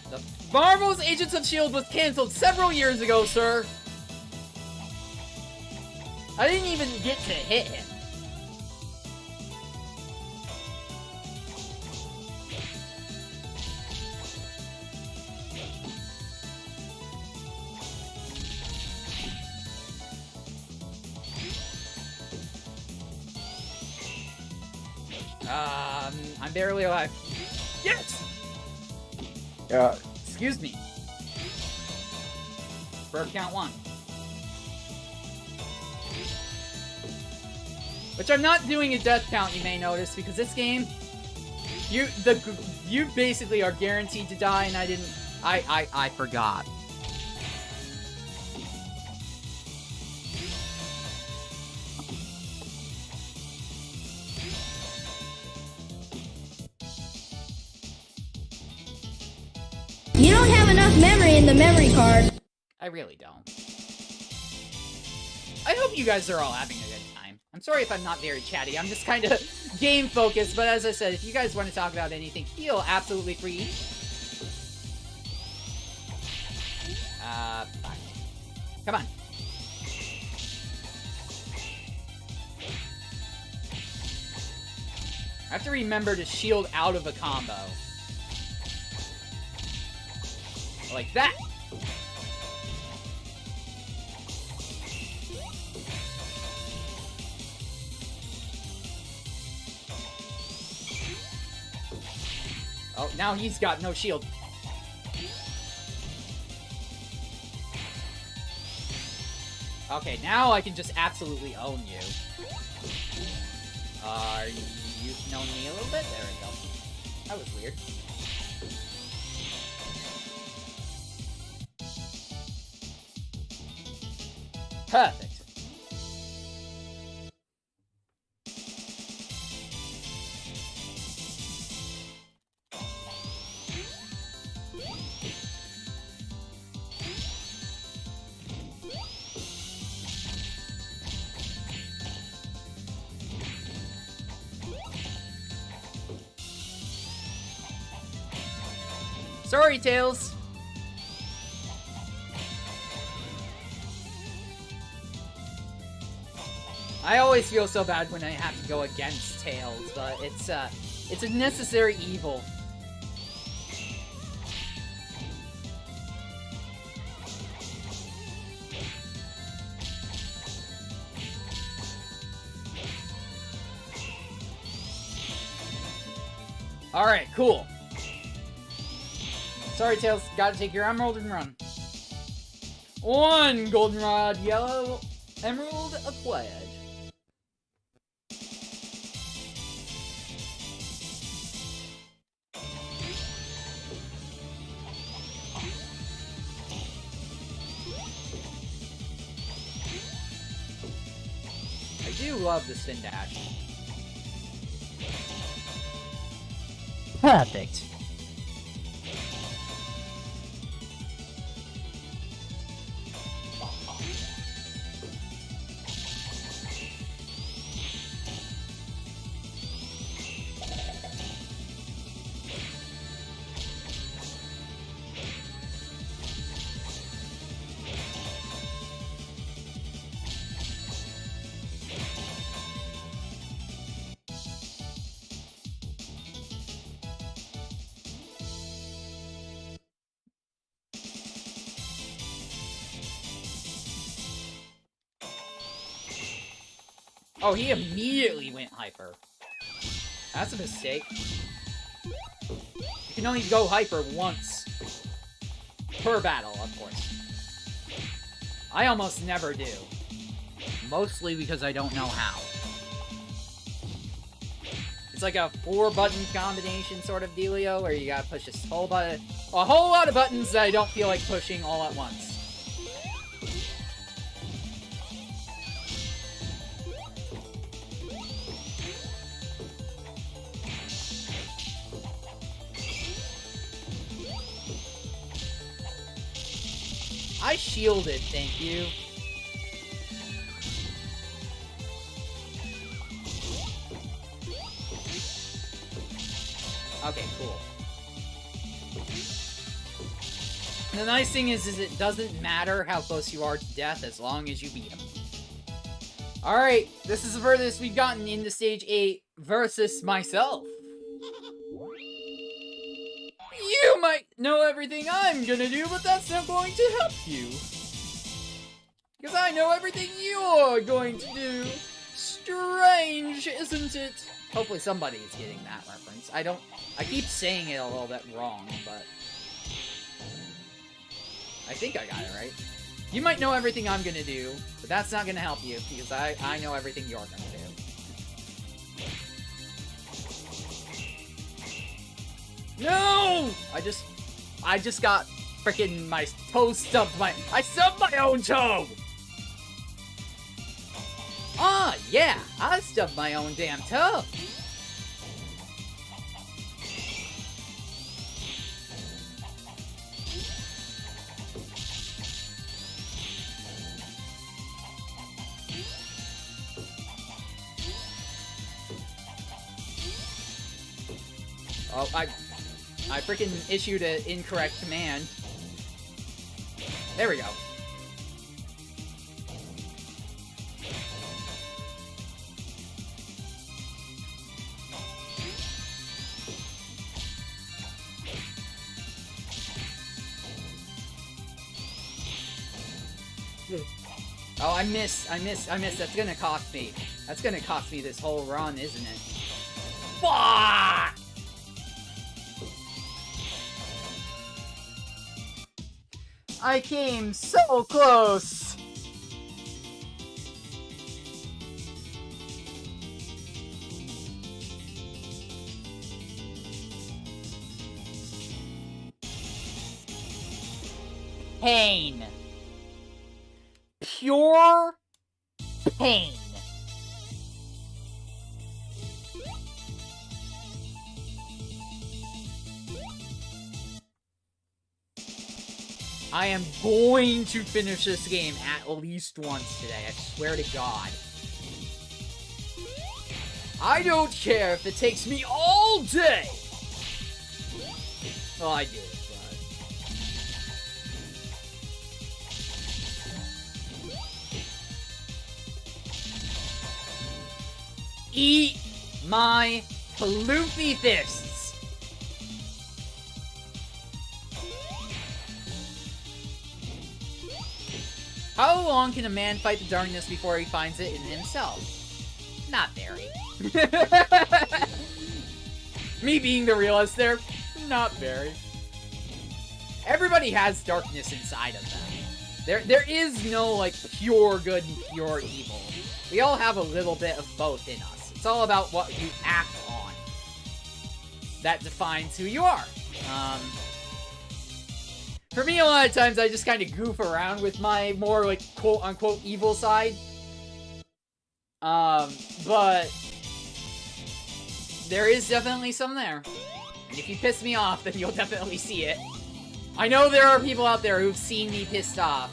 The Marvel's Agents of S.H.I.E.L.D. was cancelled several years ago, sir. I didn't even get to hit him. I'm barely alive. Yes! Excuse me. Bird count 1. Which I'm not doing a death count, you may notice, because this game, you basically are guaranteed to die, and I forgot. You don't have enough memory in the memory card. I really don't. I hope you guys are all having a good time. I'm sorry if I'm not very chatty. I'm just kind of game focused, but as I said, if you guys want to talk about anything, feel absolutely free. Fine. Come on. I have to remember to shield out of a combo. Like that. Oh, now he's got no shield. Okay, now I can just absolutely own you. Are you knowing me a little bit? There we go. That was weird. Perfect. Sorry, Tails. I always feel so bad when I have to go against Tails, but it's a necessary evil. Alright, cool. Sorry, Tails. Gotta take your emerald and run. 1 goldenrod, yellow emerald acquired. I do love the spin dash. Perfect. Oh, he immediately went hyper. That's a mistake. You can only go hyper once per battle, of course. I almost never do. Mostly because I don't know how. It's like a 4-button combination sort of dealio where you gotta push a whole lot of buttons that I don't feel like pushing all at once. I shielded, thank you. Okay, cool. And the nice thing is it doesn't matter how close you are to death as long as you beat him. Alright, this is the furthest we've gotten into Stage 8 versus myself. You might know everything I'm gonna do, but that's not going to help you. Because I know everything you're going to do. Strange, isn't it? Hopefully somebody is getting that reference. I keep saying it a little bit wrong, but I think I got it right. You might know everything I'm gonna do, but that's not gonna help you, because I know everything you're gonna do. No! I just got Frickin' my toe stubbed I stubbed my own toe! Ah, yeah, I stubbed my own damn toe. Oh, I freaking issued an incorrect command. There we go. Oh, I missed. That's gonna cost me. That's gonna cost me this whole run, isn't it? Fuck! I came so close! Pain. Pure pain. I am going to finish this game at least once today, I swear to God. I don't care if it takes me all day! Well, I do, but... Eat my floofy fists! How long can a man fight the darkness before he finds it in himself? Not very. Me being the realist there, not very. Everybody has darkness inside of them. There is no, like, pure good and pure evil. We all have a little bit of both in us. It's all about what you act on. That defines who you are. For me, a lot of times, I just kind of goof around with my more, like, quote-unquote evil side. But... there is definitely some there. And if you piss me off, then you'll definitely see it. I know there are people out there who've seen me pissed off.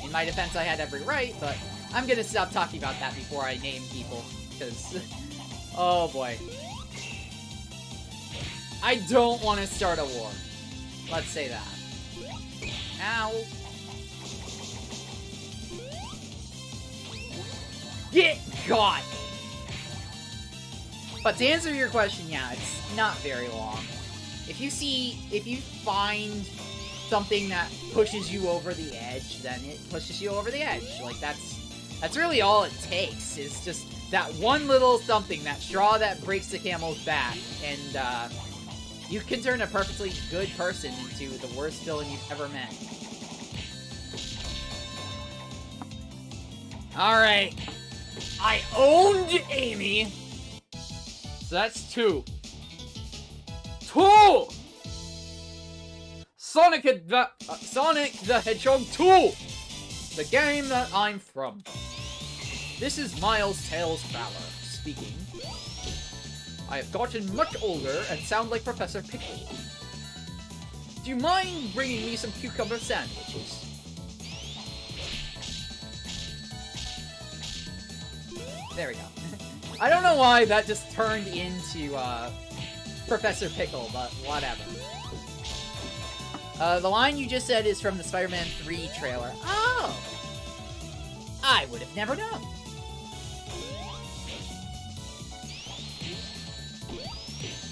In my defense, I had every right, but I'm gonna stop talking about that before I name people. Because... oh, boy. I don't want to start a war. Let's say that. Ow. Get got! But to answer your question, yeah, it's not very long. If you find something that pushes you over the edge, then it pushes you over the edge. Like, that's really all it takes, is just that one little something, that straw that breaks the camel's back, and, you can turn a perfectly good person into the worst villain you've ever met. Alright. I owned Amy. So that's 2. 2! Sonic the Hedgehog 2! The game that I'm from. This is Miles Tails Fowler speaking. I have gotten much older and sound like Professor Pickle. Do you mind bringing me some cucumber sandwiches? There we go. I don't know why that just turned into, Professor Pickle, but whatever. The line you just said is from the Spider-Man 3 trailer. Oh! I would have never known.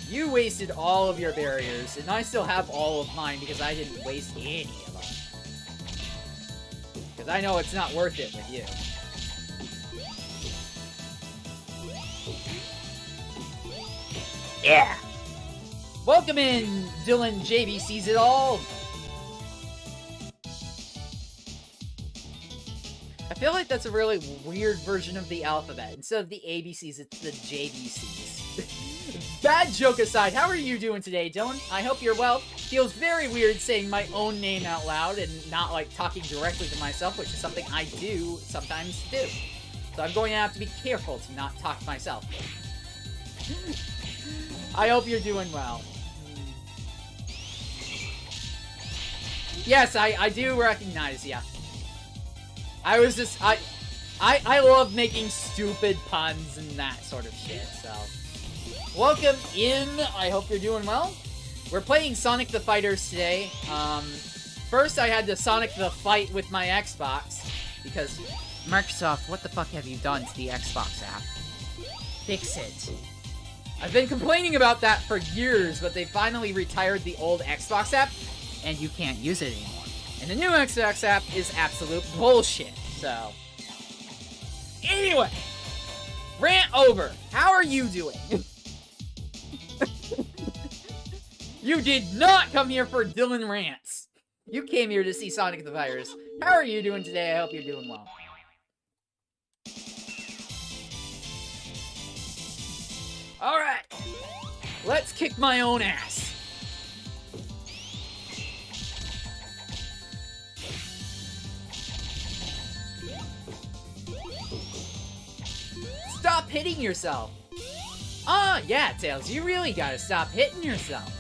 You wasted all of your barriers, and I still have all of mine because I didn't waste any of them. Because I know it's not worth it with you. Yeah! Welcome in, Dylan JB Sees It All! I feel like that's a really weird version of the alphabet. Instead of the ABCs, it's the JBCs. Bad joke aside, how are you doing today, Dylan? I hope you're well. Feels very weird saying my own name out loud and not, like, talking directly to myself, which is something I do sometimes do. So I'm going to have to be careful to not talk to myself. I hope you're doing well. Yes, I do recognize ya. I was just, I love making stupid puns and that sort of shit, so. Welcome in, I hope you're doing well. We're playing Sonic the Fighters today. First I had to Sonic the Fight with my Xbox, because Microsoft, what the fuck have you done to the Xbox app? Fix it. I've been complaining about that for years, but they finally retired the old Xbox app, and you can't use it anymore. And the new Xbox app is absolute bullshit, so. Anyway, rant over. How are you doing? You did not come here for Dylan rants. You came here to see Sonic the Fighters. How are you doing today? I hope you're doing well. Alright, let's kick my own ass. Stop hitting yourself. Ah, yeah, Tails, you really gotta stop hitting yourself.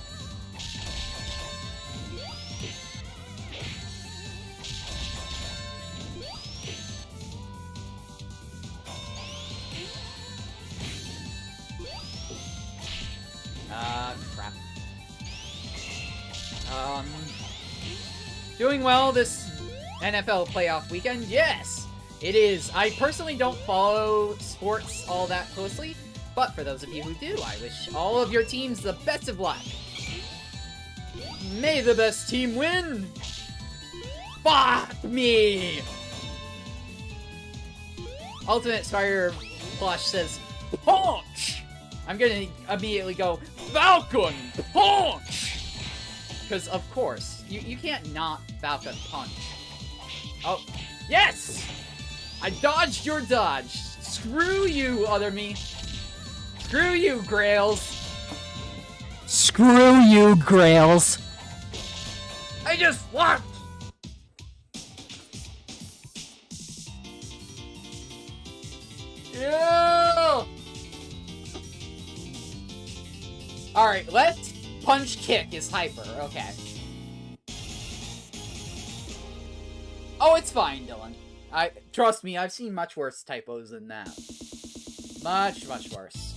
Crap. Doing well this NFL playoff weekend? Yes, it is. I personally don't follow sports all that closely, but for those of you who do, I wish all of your teams the best of luck. May the best team win! Fuck me! Ultimate Spider Plush says, punch! I'm gonna immediately go, Falcon punch! Because, of course, you can't not Falcon punch. Oh, yes! I dodged your dodge. Screw you, other me. Screw you, Grails. Screw you, Grails. I just walked! Yeah! Alright, left punch kick is hyper, okay. Oh, it's fine, Dylan. Trust me, I've seen much worse typos than that. Much, much worse.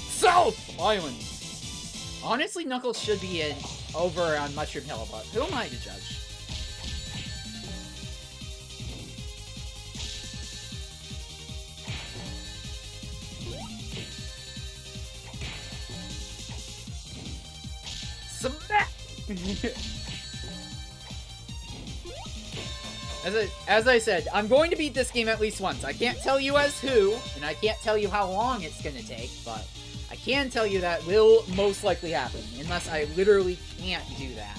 South Island! Honestly, Knuckles should be over on Mushroom Hill, but who am I to judge? Smack! As I said, I'm going to beat this game at least once. I can't tell you as who, and I can't tell you how long it's gonna take, but I can tell you that will most likely happen, unless I literally can't do that.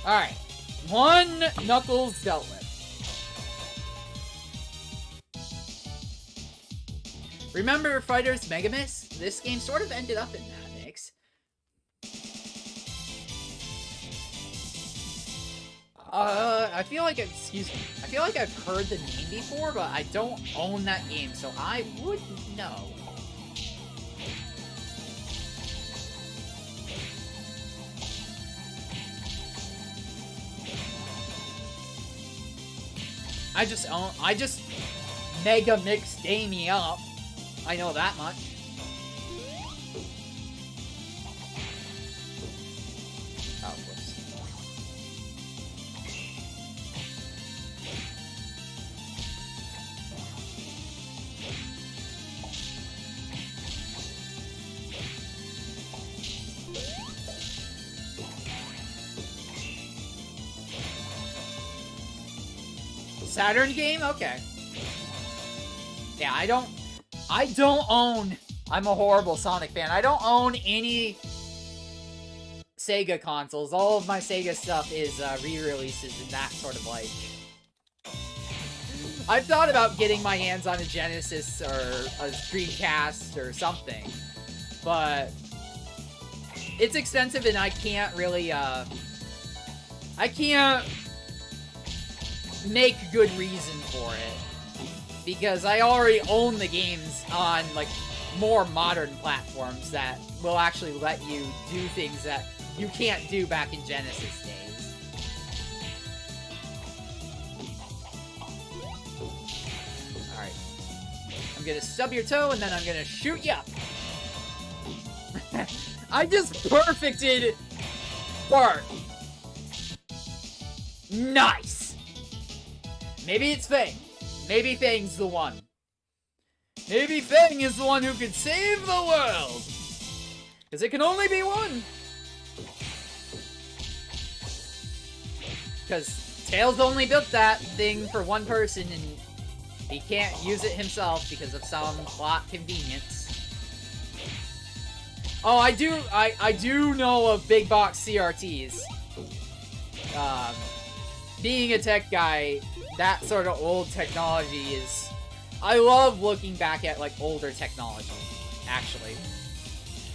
Alright. One Knuckles dealt with. Remember Fighters Mega Miss? This game sort of ended up in that mix. I feel like, excuse me, I feel like I've heard the name before, but I don't own that game, so I wouldn't know. I just Mega Mixed Damie up. I know that much. Oh, whoops. Saturn game? Okay. Yeah, I don't own... I'm a horrible Sonic fan. I don't own any Sega consoles. All of my Sega stuff is re-releases and that sort of like... I've thought about getting my hands on a Genesis or a Dreamcast or something, but it's expensive and I can't really, I can't make good reason for it, because I already own the games on, like, more modern platforms that will actually let you do things that you can't do back in Genesis days. Alright. I'm gonna stub your toe, and then I'm gonna shoot you up. I just perfected Bart. Nice! Maybe it's Fang. Maybe Fang's the one. Maybe Fang is the one who can save the world! Because it can only be one! Because Tails only built that thing for one person, and he can't use it himself because of some plot convenience. Oh, I do know of big box CRTs. Being a tech guy, that sort of old technology is... I love looking back at, like, older technology, actually.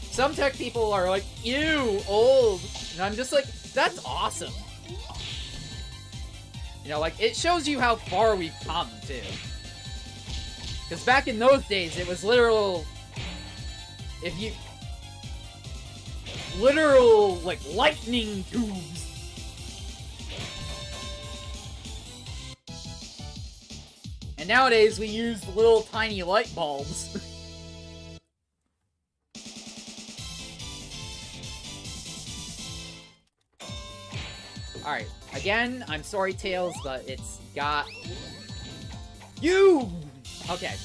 Some tech people are like, ew, old. And I'm just like, that's awesome. You know, like, it shows you how far we've come, too. Because back in those days, it was literal... If you... Literal, like, lightning tubes. And nowadays, we use little tiny light bulbs. Alright, again, I'm sorry, Tails, but it's got... You! Okay.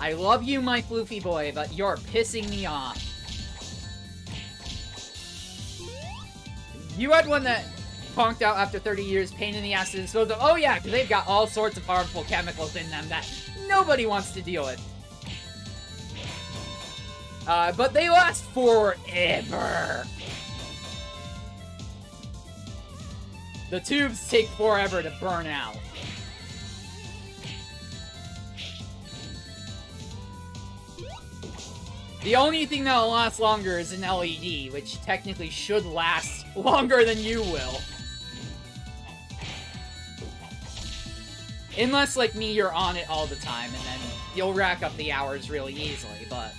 I love you, my floofy boy, but you're pissing me off. You had one that conked out after 30 years, pain in the ass to dispose of. Oh yeah, because they've got all sorts of harmful chemicals in them that nobody wants to deal with. But they last forever. The tubes take forever to burn out. The only thing that'll last longer is an LED, which technically should last longer than you will. Unless, like me, you're on it all the time, and then you'll rack up the hours really easily, but...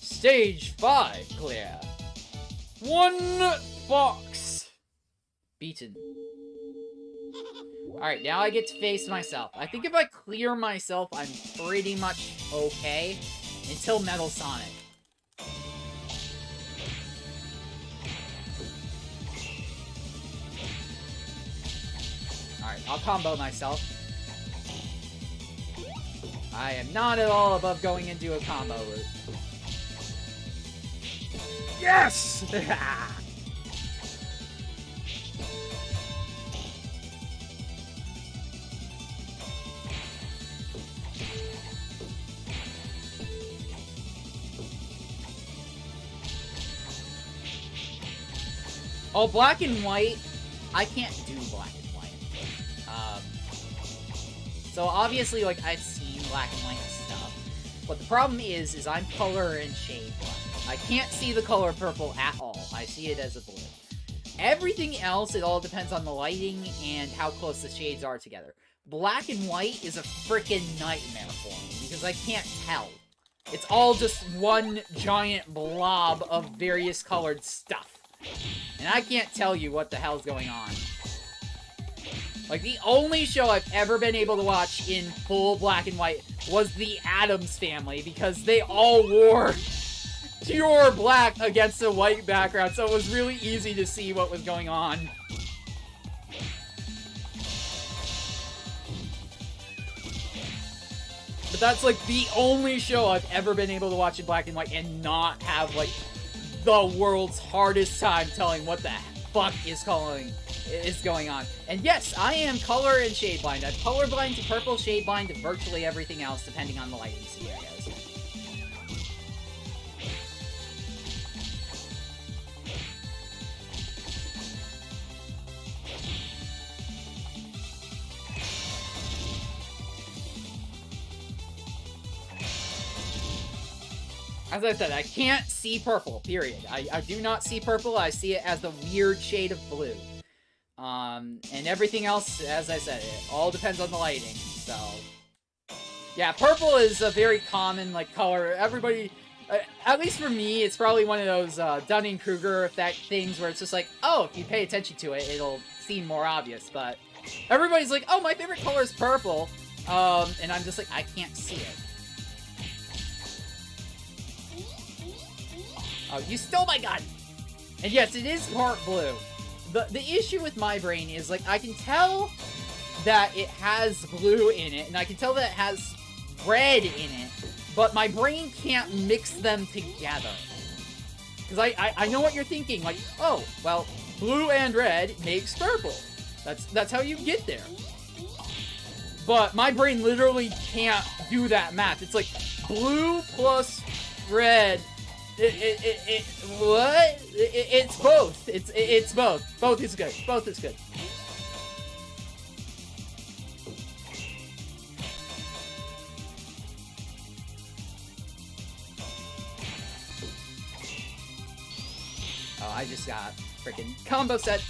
Stage 5 clear. 1 box. Beaten. Alright, now I get to face myself. I think if I clear myself, I'm pretty much okay. Until Metal Sonic. Alright, I'll combo myself. I am not at all above going into a combo route. Yes! Oh, black and white? I can't do black and white. So obviously, like, I've seen black and white stuff. But the problem is I'm color and shade black. I can't see the color purple at all. I see it as a blue. Everything else, it all depends on the lighting and how close the shades are together. Black and white is a freaking nightmare for me, because I can't tell. It's all just one giant blob of various colored stuff. And I can't tell you what the hell's going on. Like, the only show I've ever been able to watch in full black and white was the Addams Family, because they all wore pure black against a white background, so it was really easy to see what was going on. But that's, like, the only show I've ever been able to watch in black and white and not have, like, the world's hardest time telling what the fuck is going on. And yes, I am color and shade blind. I'm colorblind to purple, shade blind to virtually everything else, depending on the lighting scenarios. As I said, I can't see purple, period. I do not see purple, I see it as the weird shade of blue. And everything else, as I said, it all depends on the lighting, so... Yeah, purple is a very common, like, color. Everybody, at least for me, it's probably one of those Dunning-Kruger effect things where it's just like, oh, if you pay attention to it, it'll seem more obvious, but... Everybody's like, oh, my favorite color is purple, and I'm just like, I can't see it. Oh, you stole my gun! And yes, it is part blue. The issue with my brain is, like, I can tell that it has blue in it, and I can tell that it has red in it, but my brain can't mix them together. Because I know what you're thinking, like, oh, well, blue and red makes purple. That's how you get there. But my brain literally can't do that math. It's like, blue plus red... what? It's both. It's both. Both is good. Both is good. Oh, I just got freaking combo set.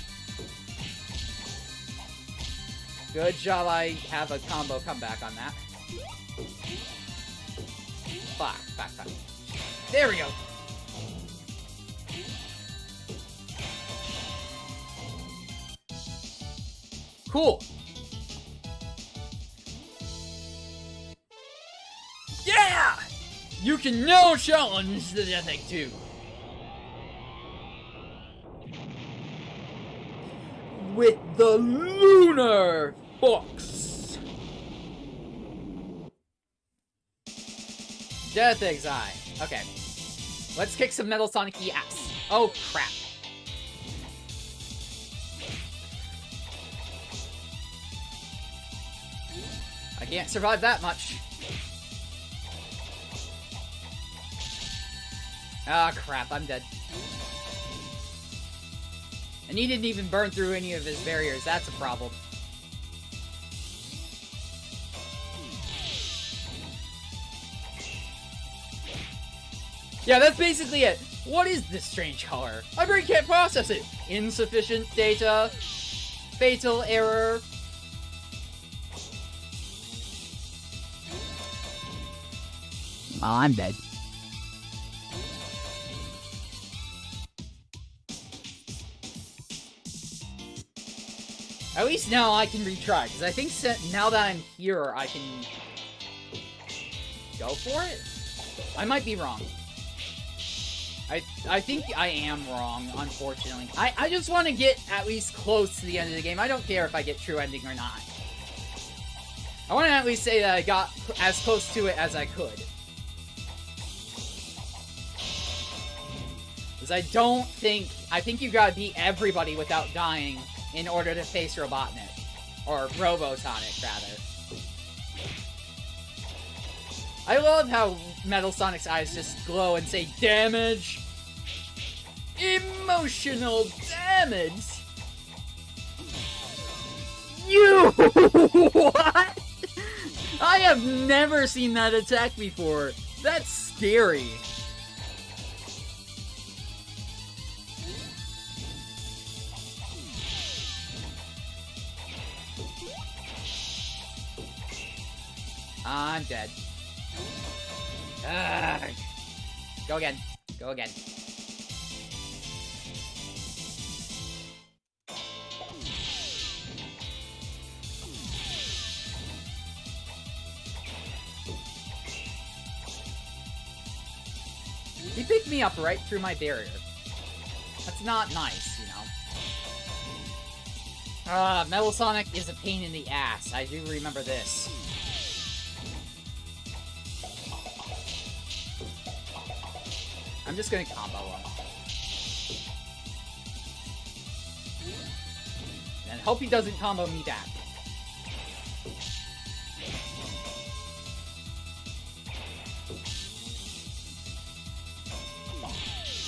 Good job. I have a combo comeback on that. Fuck. There we go. Cool. Yeah! You can now challenge the Death Egg 2. With the Lunar Fox. Death Egg's Eye. Okay. Let's kick some Metal Sonic-y ass. Oh, crap. I can't survive that much. Ah, crap, I'm dead. And he didn't even burn through any of his barriers, that's a problem. Yeah, that's basically it. What is this strange color? My brain can't process it. Insufficient data. Fatal error. Well, I'm dead. At least now I can retry, because I think now that I'm here, I can go for it? I might be wrong. I think I am wrong, unfortunately. I just want to get at least close to the end of the game. I don't care if I get true ending or not. I want to at least say that I got as close to it as I could. Because I think you gotta beat everybody without dying in order to face Robotonic. Or Robotonic, rather. I love how Metal Sonic's eyes just glow and say, damage! Emotional damage! You! What? I have never seen that attack before. That's scary. I'm dead. Ugh. Go again. Go again. He picked me up right through my barrier. That's not nice, you know. Metal Sonic is a pain in the ass. I do remember this. I'm just gonna combo him. And hope he doesn't combo me back.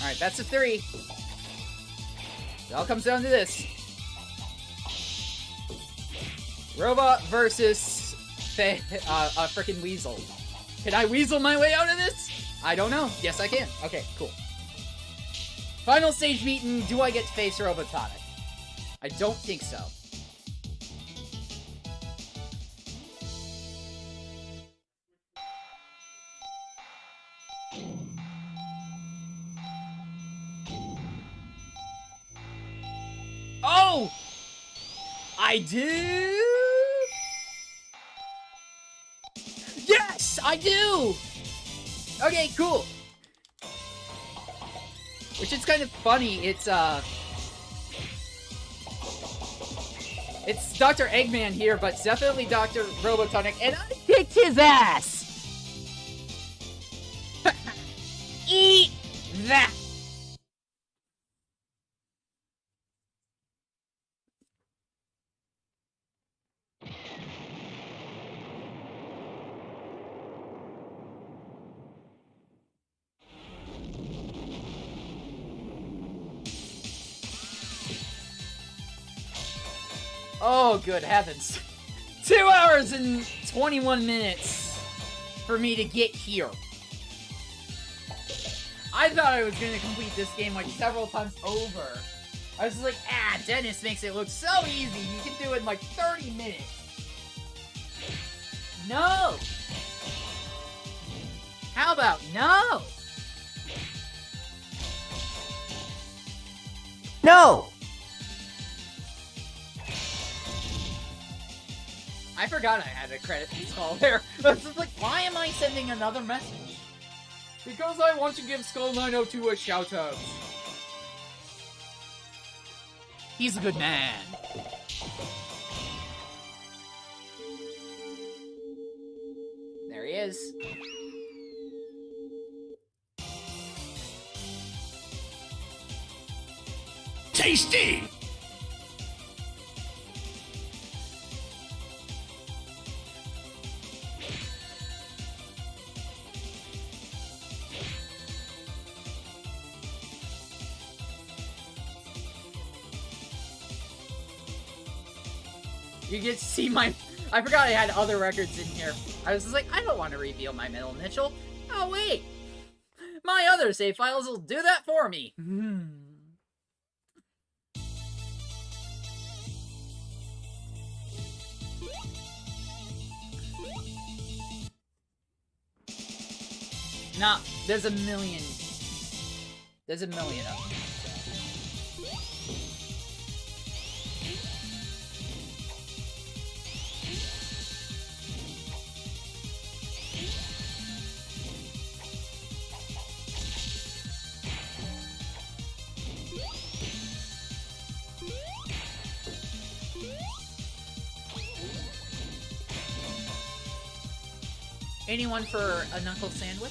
Alright, that's a 3. It all comes down to this. Robot versus a freaking weasel. Can I weasel my way out of this? I don't know. Yes, I can. Okay, cool. Final stage meeting. Do I get to face Robotonic? I don't think so. Oh! I do? Yes, I do! Okay, cool. Which is kind of funny, it's Dr. Eggman here, but it's definitely Dr. Robotonic, and I kicked his ass! Eat that! Oh, good heavens. 2 hours and 21 minutes for me to get here. I thought I was going to complete this game like several times over. I was just like, Dennis makes it look so easy. You can do it in like 30 minutes. No! How about no? No! I forgot I had a credit piece call there. I was just like, why am I sending another message? Because I want to give Skull 902 a shout out. He's a good man. There he is. Tasty! You get to see my... I forgot I had other records in here. I was just like, I don't want to reveal my middle initial. Oh, wait. My other save files will do that for me. Nah, there's a million. There's a million of them. Anyone for a knuckle sandwich?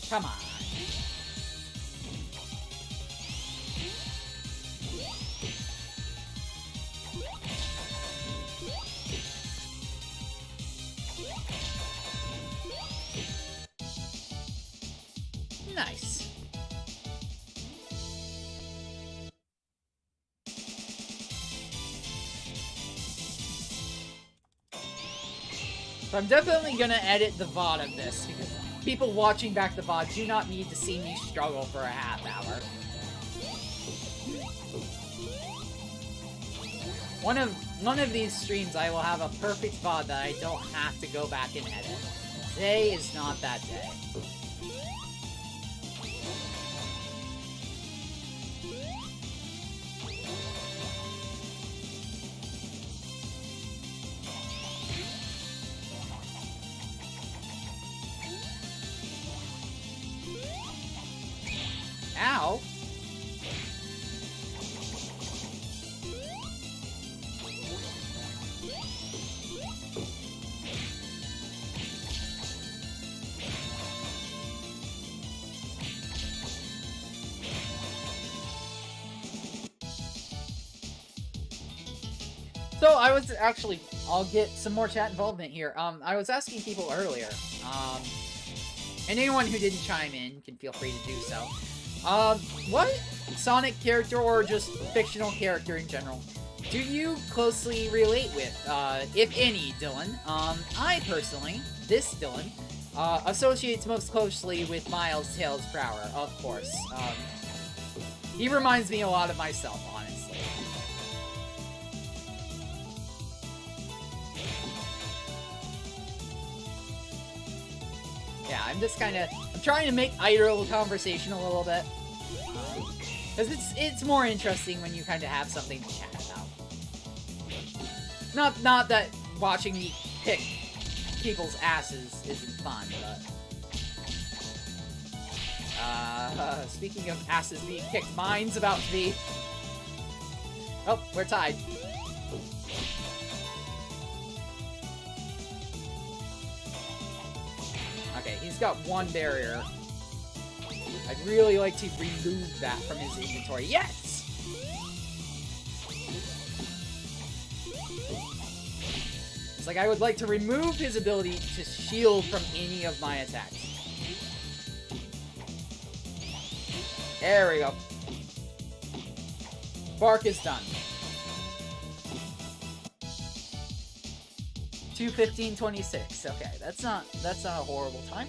Come on. Nice. So I'm definitely gonna edit the VOD of this, because people watching back the VOD do not need to see me struggle for a half hour. One of these streams I will have a perfect VOD that I don't have to go back and edit. Today is not that day. Ow. So I was actually, I'll get some more chat involvement here. I was asking people earlier, and anyone who didn't chime in can feel free to do so. What Sonic character or just fictional character in general do you closely relate with, if any, Dylan? I personally, this Dylan, associates most closely with Miles Tails Prower, of course. He reminds me a lot of myself, honestly. Yeah, I'm just kind of, I'm trying to make idle conversation a little bit. Because it's more interesting when you kind of have something to chat about. Not that watching me kick people's asses isn't fun, but... speaking of asses being kicked, mine's about to be... Oh, we're tied. Okay, he's got one barrier. I'd really like to remove that from his inventory. Yes! It's like I would like to remove his ability to shield from any of my attacks. There we go. Bark is done. 2:15:26. Okay, that's not a horrible time.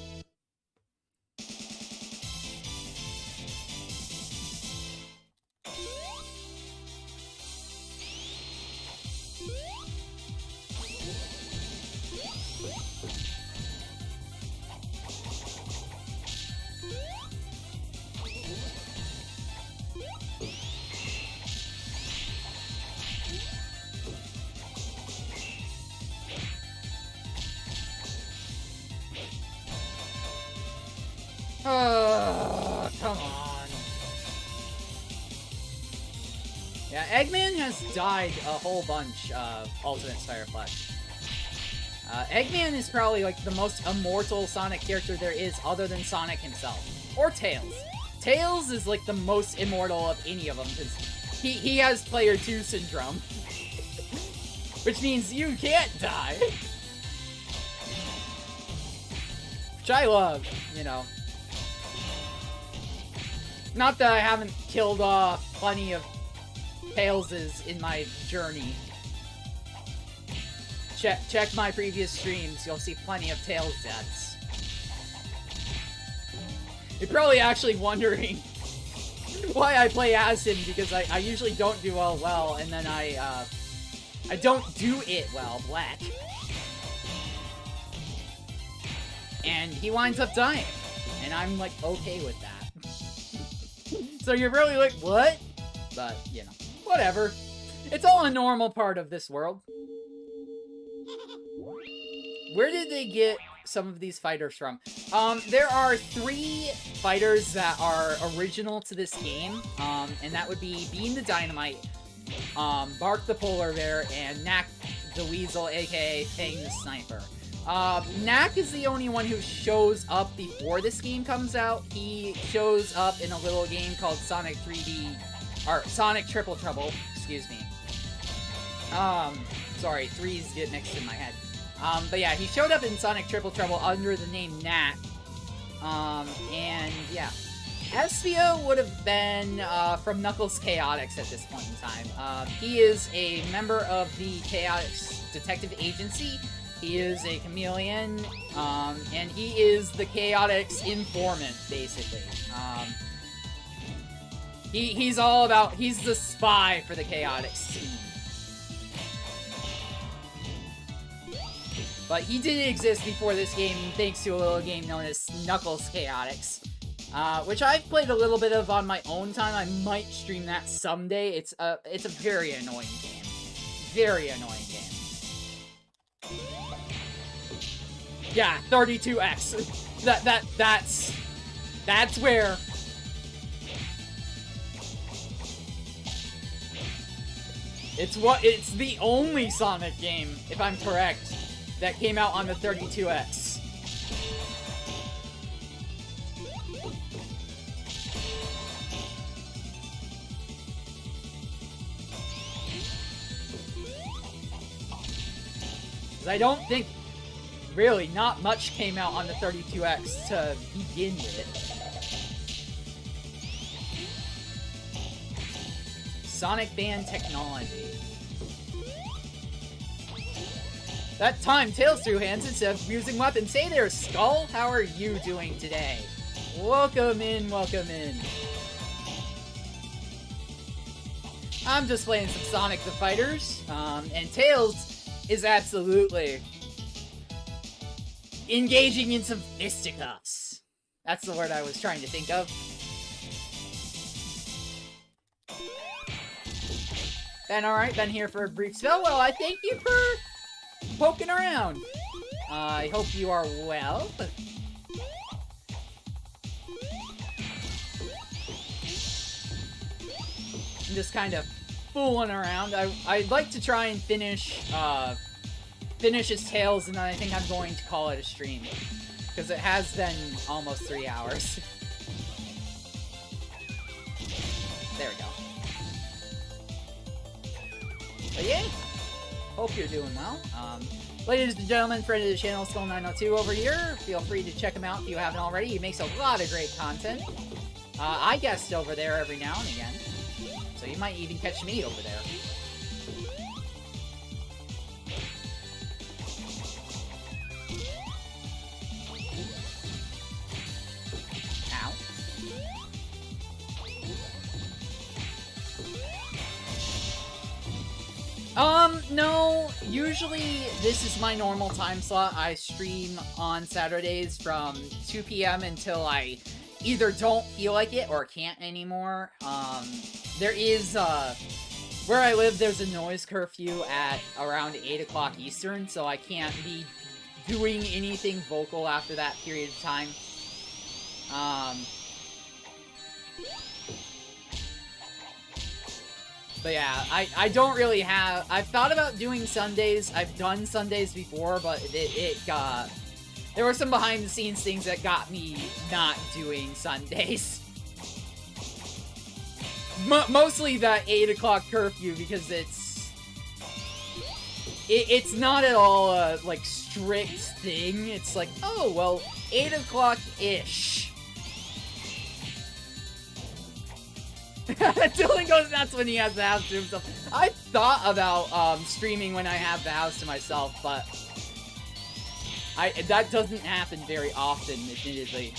Come on. Yeah, Eggman has died a whole bunch of Ultimate Fireflash. Eggman is probably like the most immortal Sonic character there is other than Sonic himself. Or Tails. Tails is like the most immortal of any of them because he has player 2 syndrome. Which means you can't die. Which I love, you know. Not that I haven't killed off plenty of Tailses in my journey. Check my previous streams, you'll see plenty of Tails deaths. You're probably actually wondering why I play as him, because I usually don't do all well, and then I don't do it well, Black. And he winds up dying, and I'm like, okay with that. So you're really like, what? But, you know, whatever. It's all a normal part of this world. Where did they get some of these fighters from? There are 3 fighters that are original to this game, and that would be Bean the Dynamite, Bark the Polar Bear, and Knack the Weasel, aka Fang the Sniper. Knack is the only one who shows up before this game comes out. He shows up in a little game called Sonic 3D, or Sonic Triple Trouble, excuse me. Sorry, 3's get mixed in my head. But yeah, he showed up in Sonic Triple Trouble under the name Knack. And yeah. Espio would have been, from Knuckles Chaotix at this point in time. He is a member of the Chaotix Detective Agency. He is a chameleon, and he is the Chaotix informant, basically. He's all about, he's the spy for the Chaotix team. But he did exist before this game, thanks to a little game known as Knuckles Chaotix. Which I've played a little bit of on my own time. I might stream that someday. It's a very annoying game. Very annoying game. Yeah, 32X. That's where... It's the only Sonic game, if I'm correct, that came out on the 32X. I don't think, really, not much came out on the 32X to begin with. Sonic Band technology. That time Tails threw hands instead of using weapons. Hey there, Skull! How are you doing today? Welcome in, welcome in. I'm just playing some Sonic the Fighters, and Tails is absolutely engaging in some fisticuffs. That's the word I was trying to think of. Been alright, been here for a brief spell. Well, I thank you for poking around. I hope you are well. I'm just kind of fooling around. I'd like to try and finish his Tails, and then I think I'm going to call it a stream. Because it has been almost 3 hours. There we go. But yeah, hope you're doing well. Ladies and gentlemen, friend of the channel, Skull902 over here. Feel free to check him out if you haven't already. He makes a lot of great content. I guest over there every now and again. So you might even catch me over there. No, usually this is my normal time slot. I stream on Saturdays from 2 p.m. until I either don't feel like it or can't anymore. There is, where I live, there's a noise curfew at around 8 o'clock Eastern, so I can't be doing anything vocal after that period of time. But yeah, I don't really have... I've thought about doing Sundays. I've done Sundays before, but there were some behind-the-scenes things that got me not doing Sundays. Mostly that 8 o'clock curfew, because it's not at all a, like, strict thing. It's like, oh, well, 8 o'clock-ish. Dylan goes nuts when he has the house to himself. I thought about streaming when I have the house to myself, but that doesn't happen very often, admittedly.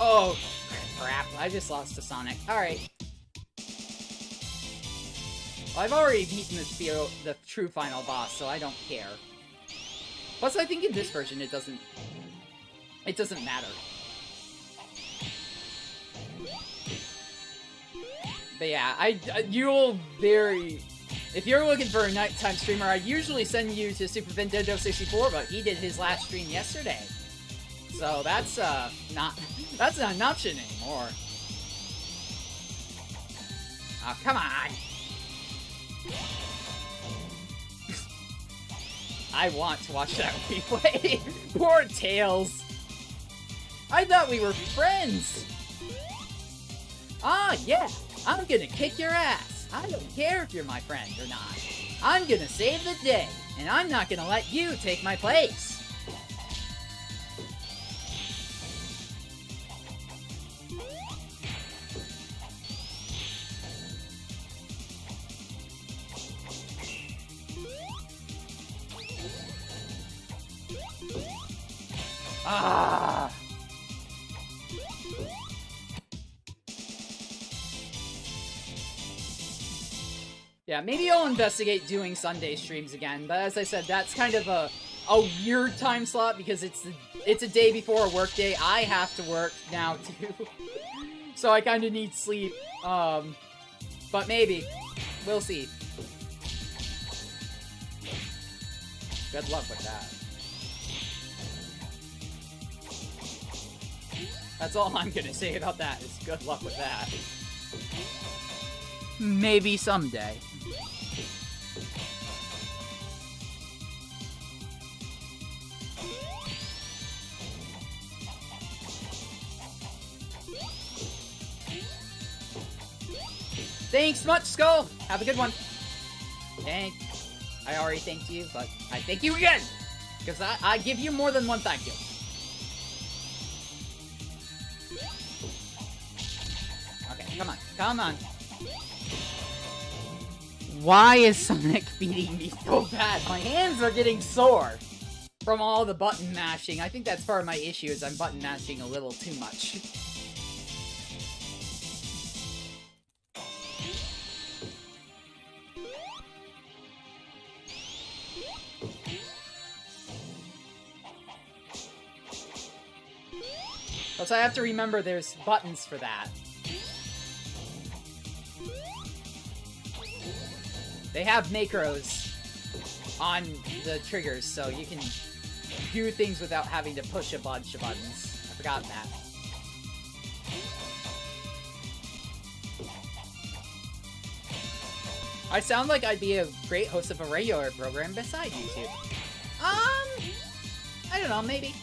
Oh, crap. I just lost to Sonic. Alright. Well, I've already beaten the true final boss, so I don't care. Plus, I think in this version it doesn't matter. But yeah, if you're looking for a nighttime streamer, I'd usually send you to Super Nintendo 64, but he did his last stream yesterday. So that's not an option anymore. Oh, come on. I want to watch that replay. Poor Tails. I thought we were friends! Ah, yeah! I'm gonna kick your ass! I don't care if you're my friend or not. I'm gonna save the day, and I'm not gonna let you take my place! Ah! Yeah, maybe I'll investigate doing Sunday streams again, but as I said, that's kind of a weird time slot because it's a day before a work day. I have to work now too, so I kind of need sleep. But maybe we'll see. Good luck with that. That's all I'm gonna say about that, is good luck with that. Maybe someday. Thanks much, Skull! Have a good one. Thank... I already thanked you, but I thank you again! Because I give you more than one thank you. Okay, come on. Come on. Why is Sonic beating me so bad? My hands are getting sore from all the button mashing. I think that's part of my issue, is I'm button mashing a little too much. So I have to remember there's buttons for that. They have macros on the triggers, so you can do things without having to push a bunch of buttons. I forgot that. I sound like I'd be a great host of a regular program beside YouTube. I don't know, maybe.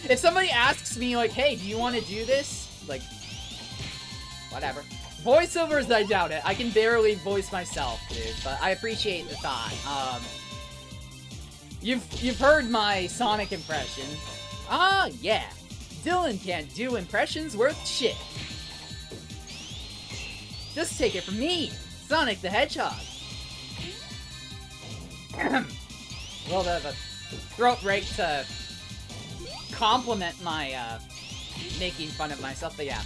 If somebody asks me, like, hey, do you want to do this? Like, whatever. Voiceovers, I doubt it. I can barely voice myself, dude, but I appreciate the thought. You've heard my Sonic impression. Ah, yeah. Dylan can't do impressions worth shit. Just take it from me, Sonic the Hedgehog. Well, the throat break to compliment my, making fun of myself, but yeah.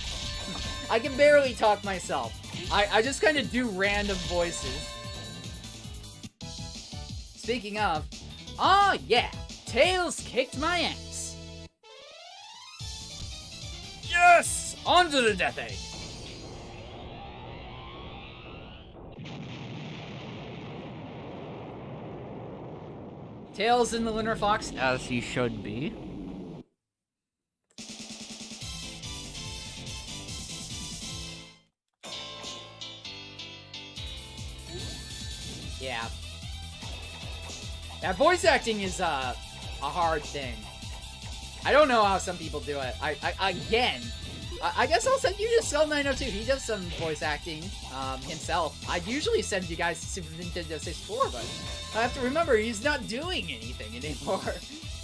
I can barely talk myself. I just kind of do random voices. Speaking of, oh yeah, Tails kicked my ass. Yes! On to the Death Egg! Tails in the Lunar Fox, as he should be. Yeah. Yeah, voice acting is a hard thing. I don't know how some people do it. I guess I'll send you to Cell 902. He does some voice acting himself. I'd usually send you guys to Super Nintendo 64, but I have to remember he's not doing anything anymore.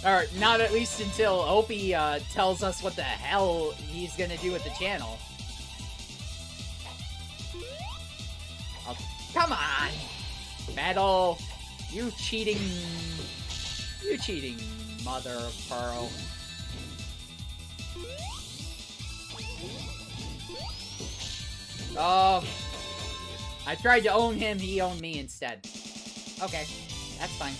Or not at least until Opie tells us what the hell he's gonna do with the channel. Oh, come on! Metal! You cheating mother of pearl. Oh, I tried to own him, he owned me instead. Okay, that's fine.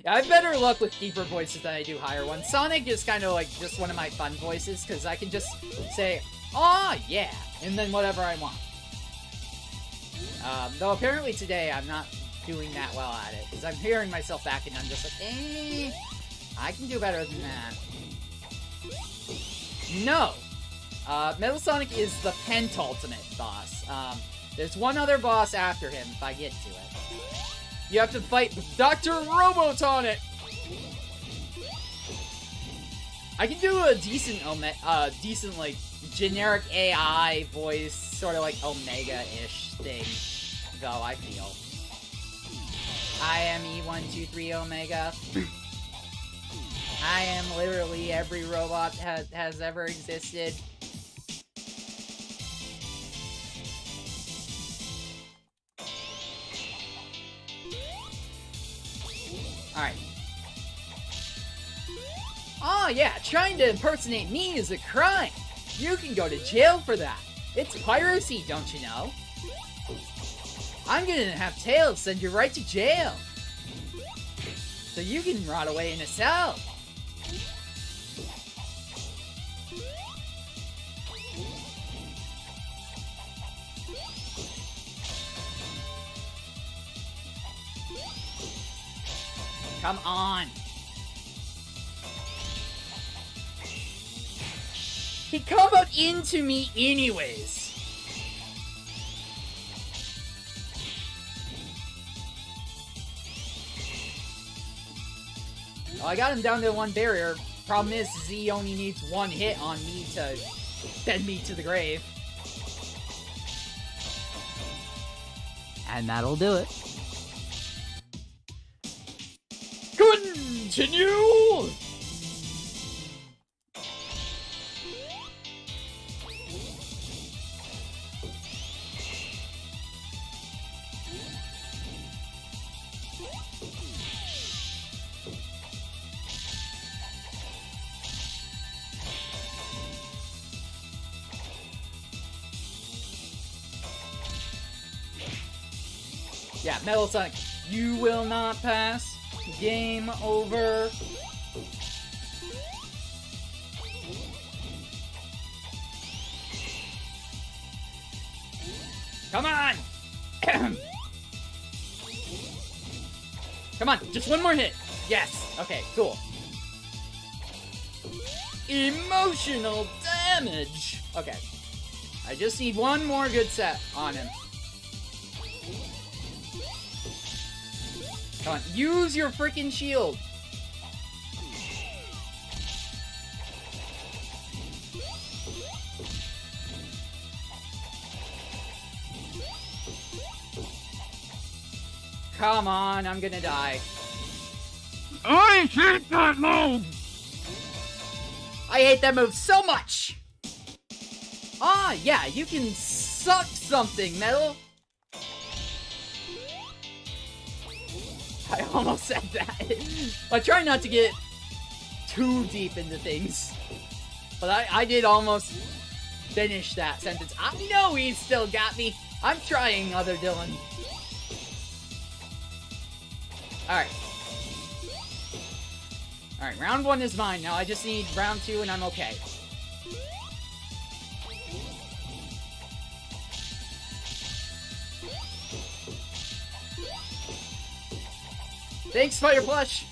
Yeah, I have better luck with deeper voices than I do higher ones. Sonic is kind of like just one of my fun voices, because I can just say, "Aw, yeah," and then whatever I want. Though apparently today I'm not doing that well at it, because I'm hearing myself back and I'm just like, I can do better than that. No! Metal Sonic is the penultimate boss. There's one other boss after him, if I get to it. You have to fight Dr. Robotonic! I can do a decent, like, generic AI voice, sort of like Omega-ish thing, though, I feel. I am E123 Omega. I am literally every robot has ever existed. Alright. Oh yeah, trying to impersonate me is a crime. You can go to jail for that. It's piracy, don't you know? I'm gonna have Tails send you right to jail. So you can rot away in a cell. Come on. He come out into me anyways. Well, I got him down to one barrier. Problem is he only needs one hit on me to Send me to the grave. And that'll do it. Continue! Yeah, Metal Sonic, you will not pass. Game over. Come on! Come on, just one more hit. Yes. Okay, cool. Emotional damage. Okay. I just need one more good set on him. Come on, use your freaking shield. Come on, I'm gonna die. I hate that move! I hate that move so much! Ah, yeah, you can suck something, Metal. I almost said that. I try not to get too deep into things. But I did almost finish that sentence. I know he's still got me. I'm trying, other Dylan. Alright. Alright, round 1 is mine. Now I just need round 2 and I'm okay. Thanks, Fire Plush!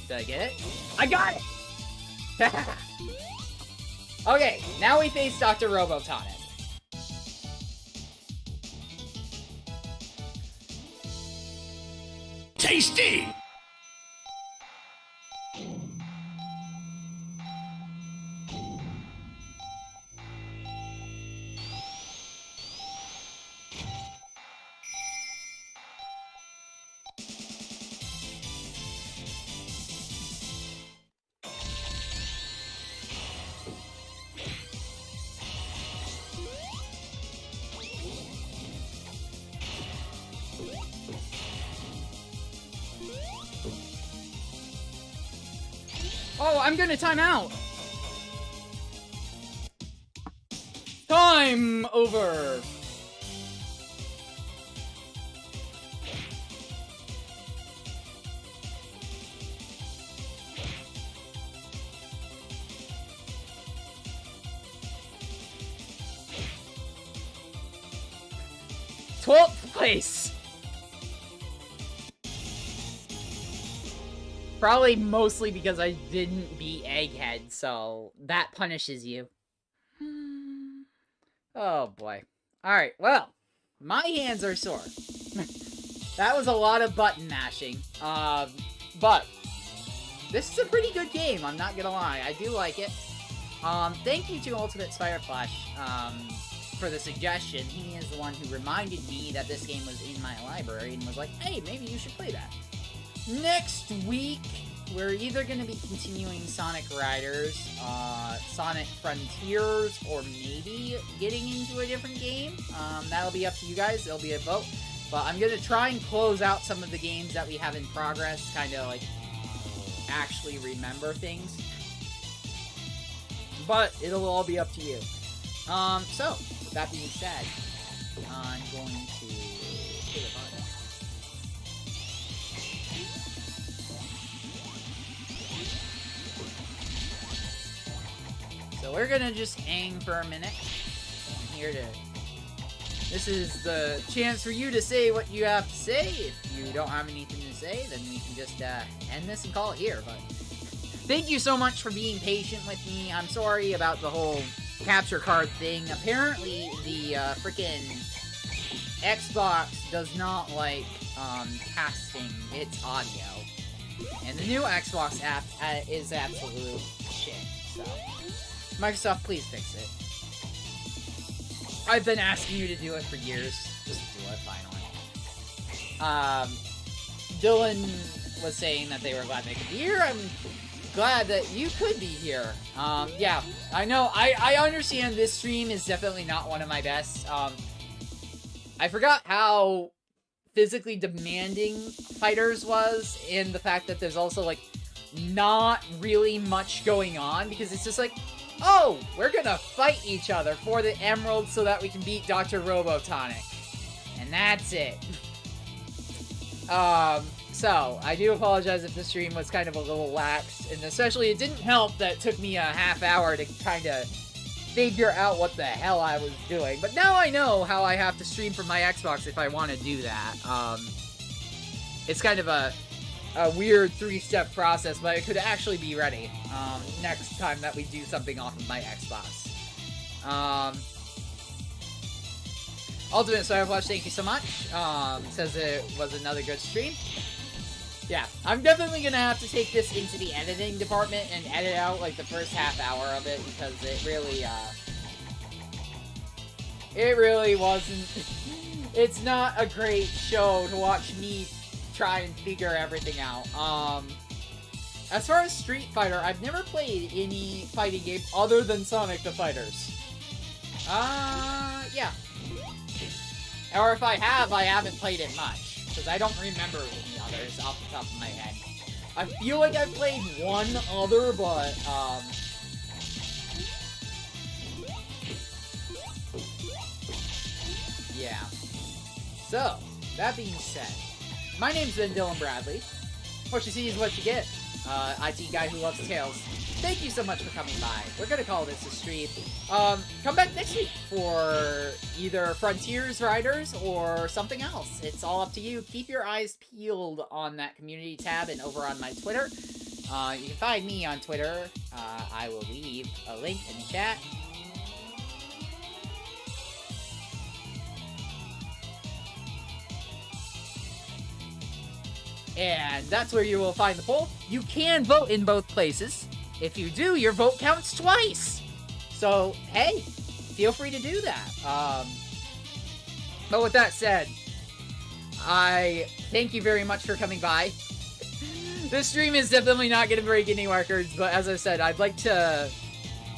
Did I get it? I got it! Okay, now we face Dr. Robotonic. Tasty! Oh, I'm gonna time out! Time over! #12th place! Probably mostly because I didn't beat Egghead, so that punishes you. Oh boy. Alright, well, my hands are sore. That was a lot of button mashing. But this is a pretty good game, I'm not gonna lie. I do like it. Thank you to Ultimate Spider Flash for the suggestion. He is the one who reminded me that this game was in my library and was like, hey, maybe you should play that. Next week, we're either going to be continuing Sonic Riders, Sonic Frontiers, or maybe getting into a different game. That'll be up to you guys. It'll be a vote. But I'm going to try and close out some of the games that we have in progress, kind of like actually remember things. But it'll all be up to you. So, with that being said, I'm going to hit a button. So we're gonna just hang for a minute. I'm here to... This is the chance for you to say what you have to say. If you don't have anything to say, then we can just end this and call it here. But thank you so much for being patient with me. I'm sorry about the whole capture card thing. Apparently, the frickin' Xbox does not like casting its audio. And the new Xbox app is absolute shit, so... Microsoft, please fix it. I've been asking you to do it for years. Just do it, finally. Dylan was saying that they were glad they could be here. I'm glad that you could be here. Yeah, I know. I understand this stream is definitely not one of my best. I forgot how physically demanding Fighters was, and the fact that there's also, like, not really much going on, because it's just like, oh, we're gonna fight each other for the emerald so that we can beat Dr. Robotonic. And that's it. So, I do apologize if the stream was kind of a little lax, and especially it didn't help that it took me a half hour to kind of figure out what the hell I was doing. But now I know how I have to stream from my Xbox if I want to do that. It's kind of a weird three-step process, but it could actually be ready next time that we do something off of my Xbox. Ultimate Starflash, thank you so much. Says it was another good stream. Yeah, I'm definitely gonna have to take this into the editing department and edit out, like, the first half hour of it, because it really wasn't... It's not a great show to watch me try and figure everything out. As far as Street Fighter, I've never played any fighting game other than Sonic the Fighters. Yeah. Or if I have, I haven't played it much, because I don't remember any others off the top of my head. I feel like I've played one other, but, yeah. So, that being said, my name's been Dylan Bradley. What you see is what you get. IT guy who loves Tails. Thank you so much for coming by. We're gonna call this a stream. Come back next week for either Frontiers Riders or something else. It's all up to you. Keep your eyes peeled on that community tab and over on my Twitter. You can find me on Twitter. I will leave a link in the chat. And that's where you will find the poll. You can vote in both places. If you do, your vote counts twice. So, hey, feel free to do that. But with that said, I thank you very much for coming by. This stream is definitely not going to break any records, but as I said, I'd like to...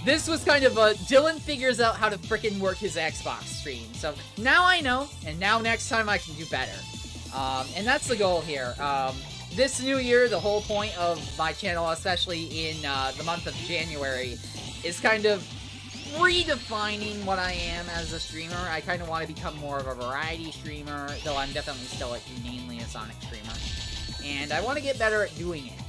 This was kind of a Dylan figures out how to frickin' work his Xbox stream. So now I know, and now next time I can do better. And that's the goal here. This new year, the whole point of my channel, especially in the month of January, is kind of redefining what I am as a streamer. I kind of want to become more of a variety streamer, though I'm definitely still mainly a Sonic streamer. And I want to get better at doing it.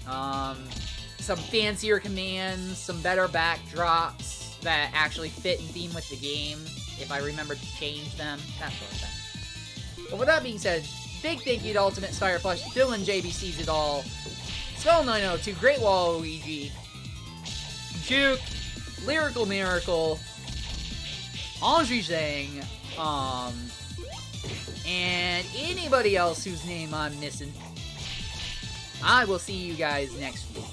Some fancier commands, some better backdrops that actually fit and theme with the game, if I remember to change them, that sort of thing. But with that being said, big thank you to Ultimate Fireflush, Dylan JBC's it all, Skull902, Great Wall Luigi, Juke, Lyrical Miracle, Andre Zhang, and anybody else whose name I'm missing. I will see you guys next week.